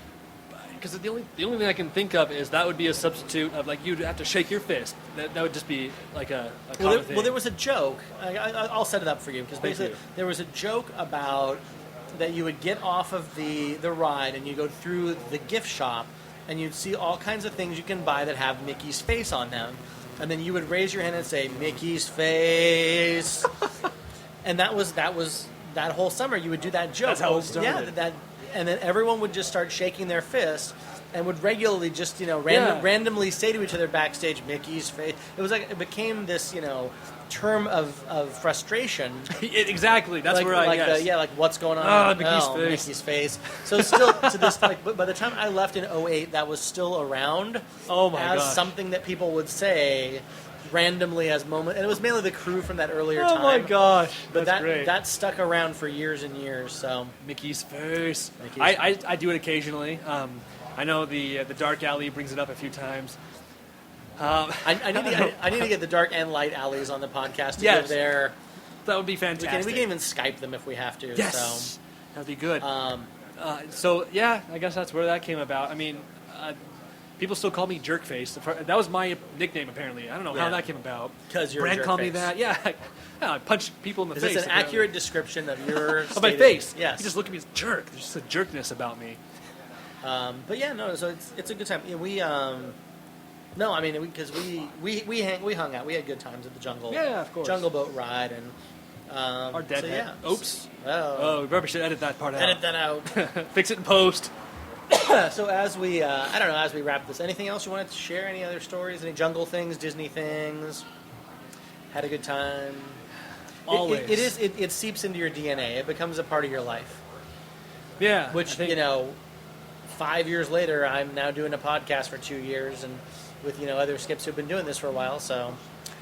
Because the only thing I can think of is that would be a substitute of like you'd have to shake your fist. That would just be like a common thing.
Well, there was a joke. I'll set it up for you because basically there was a joke about that you would get off of the ride and you go through the gift shop and you'd see all kinds of things you can buy that have Mickey's face on them, and then you would raise your hand and say Mickey's face, and that was that whole summer you would do that joke.
That's how it started.
Yeah, and then everyone would just start shaking their fist and would regularly just randomly say to each other backstage Mickey's face. It became this term of frustration.
Exactly. That's where I guess.
Like what's going on?
Mickey's face.
So still to this but by the time I left in 2008, that was still around.
Oh my
as
gosh.
something that people would say randomly as moment, and it was mainly the crew from that earlier time.
Oh my gosh, that's great.
That stuck around for years and years. So
Mickey's face. I do it occasionally. I know the dark alley brings it up a few times.
I need to get the dark and light alleys on the podcast to go there.
That would be fantastic.
We can even Skype them if we have to.
Yes,
so.
that'd be good. So yeah, I guess that's where that came about. I mean, people still call me Jerkface. That was my nickname apparently. I don't know how that came about.
Because you're
Brand
a jerk
called
face.
me that. Yeah, I punch people in the face.
Is this an accurate description of your
of my face?
Yes.
You just look at me as a jerk. There's just a jerkness about me.
But yeah, no. So it's a good time. Yeah, no, I mean because we hung out. We had good times at the Jungle.
Yeah, of course.
Jungle Boat ride and
our dead head.
yeah.
Oops.
Oh,
We probably should edit that part out.
edit that out.
Fix it in post.
So as we as we wrap this, anything else you wanted to share? Any other stories? Any Jungle things? Disney things? Had a good time.
Always.
It seeps into your DNA. It becomes a part of your life.
Yeah.
Which 5 years later, I'm now doing a podcast for 2 years, and with other skips who've been doing this for a while. So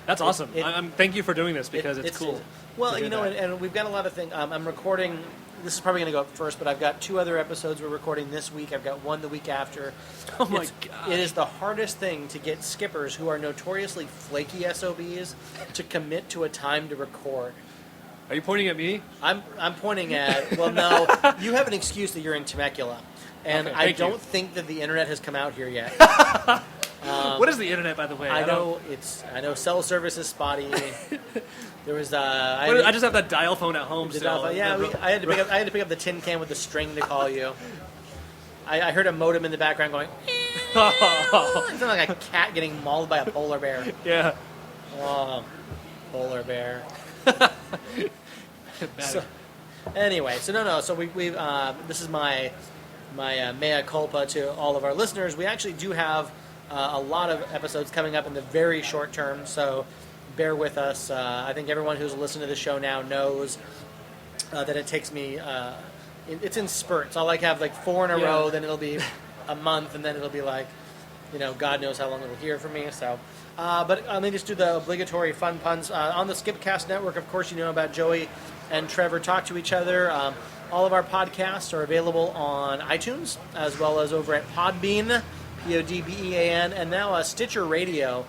that's awesome. Thank you for doing this because it's cool.
Well, and we've got a lot of things. I'm recording. This is probably going to go up first, but I've got 2 other episodes we're recording this week. I've got one the week after.
Oh my god!
It is the hardest thing to get skippers who are notoriously flaky SOBs to commit to a time to record.
Are you pointing at me?
I'm pointing at. Well, no, you have an excuse that you're in Temecula, and
okay,
I don't think that the internet has come out here yet.
What is the internet, by the way?
I know cell service is spotty. There was
I just have that dial phone at home still.
I had to pick up the tin can with the string to call you. I heard a modem in the background going. It sounded like a cat getting mauled by a polar bear.
Yeah.
Oh, polar bear. So we this is my mea culpa to all of our listeners. We actually do have a lot of episodes coming up in the very short term, so bear with us. I think everyone who's listened to the show now knows that it takes me. It's in spurts. I'll have 4 in a row, then it'll be a month, and then it'll be God knows how long it'll hear from me. So, but let me just do the obligatory fun puns on the Skipcast Network. Of course, you know about Joey and Trevor talk to each other. All of our podcasts are available on iTunes as well as over at Podbean. Podbean, and now Stitcher Radio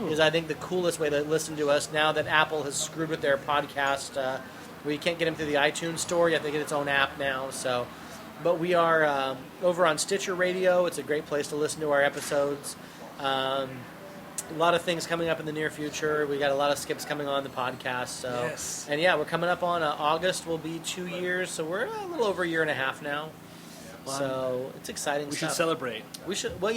is, I think, the coolest way to listen to us now that Apple has screwed with their podcast. Where you can't get them through the iTunes store. You have to get its own app now. So, but we are over on Stitcher Radio. It's a great place to listen to our episodes. A lot of things coming up in the near future. We got a lot of skips coming on the podcast. So,
yes.
And we're coming up on August. Will be 2 years. So we're a little over a year and a half now. Wow. So it's exciting.
We
stuff.
should celebrate.
We should. Well,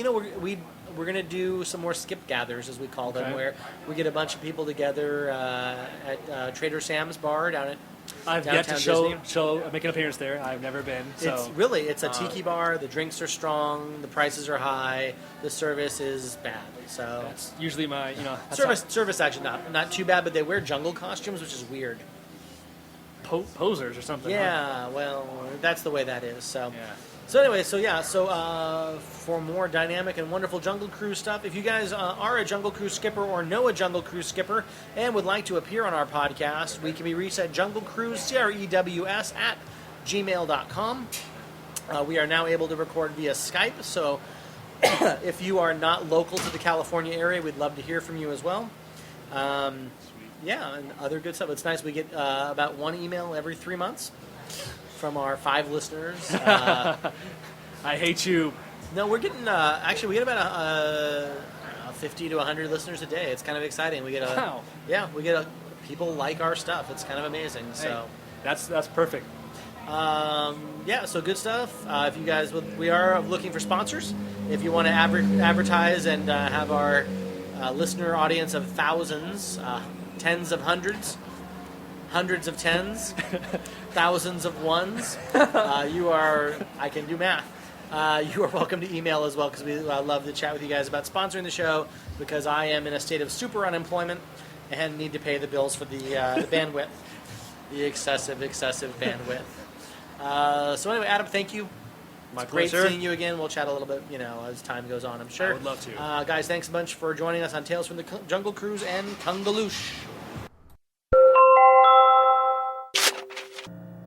we're gonna do some more skip gathers, as we call them, where we get a bunch of people together at Trader Sam's bar down at.
I've yet to make an appearance there. I've never been. So
It's a tiki bar. The drinks are strong. The prices are high. The service is bad. So
that's usually my
service actually not too bad, but they wear jungle costumes, which is weird.
Posers or something.
Yeah, well, that's the way that is. So.
Yeah.
So anyway, for more dynamic and wonderful Jungle Cruise stuff, if you guys are a Jungle Cruise skipper or know a Jungle Cruise skipper and would like to appear on our podcast, we can be reached at junglecruise, CREWS, @gmail.com. We are now able to record via Skype, so if you are not local to the California area, we'd love to hear from you as well. Yeah, and other good stuff. It's nice. We get about one email every 3 months from our 5 listeners.
I hate you.
No, we're getting, actually, we get about 50 to 100 listeners a day. It's kind of exciting. We get
Wow.
Yeah, people like our stuff. It's kind of amazing. So
Hey, that's perfect.
yeah, so good stuff. If you guys we are looking for sponsors. If you want to advertise and have our listener audience of thousands, tens of hundreds, hundreds of tens, thousands of ones, I can do math. You are welcome to email as well, because we love to chat with you guys about sponsoring the show, because I am in a state of super unemployment and need to pay the bills for the bandwidth, the excessive bandwidth. So anyway, Adam, thank you.
My
It's great
pleasure.
seeing you again. We'll chat a little bit, as time goes on, I'm sure.
I would love to.
Guys, thanks a bunch for joining us on Tales from the Jungle Cruise and Kungaloosh.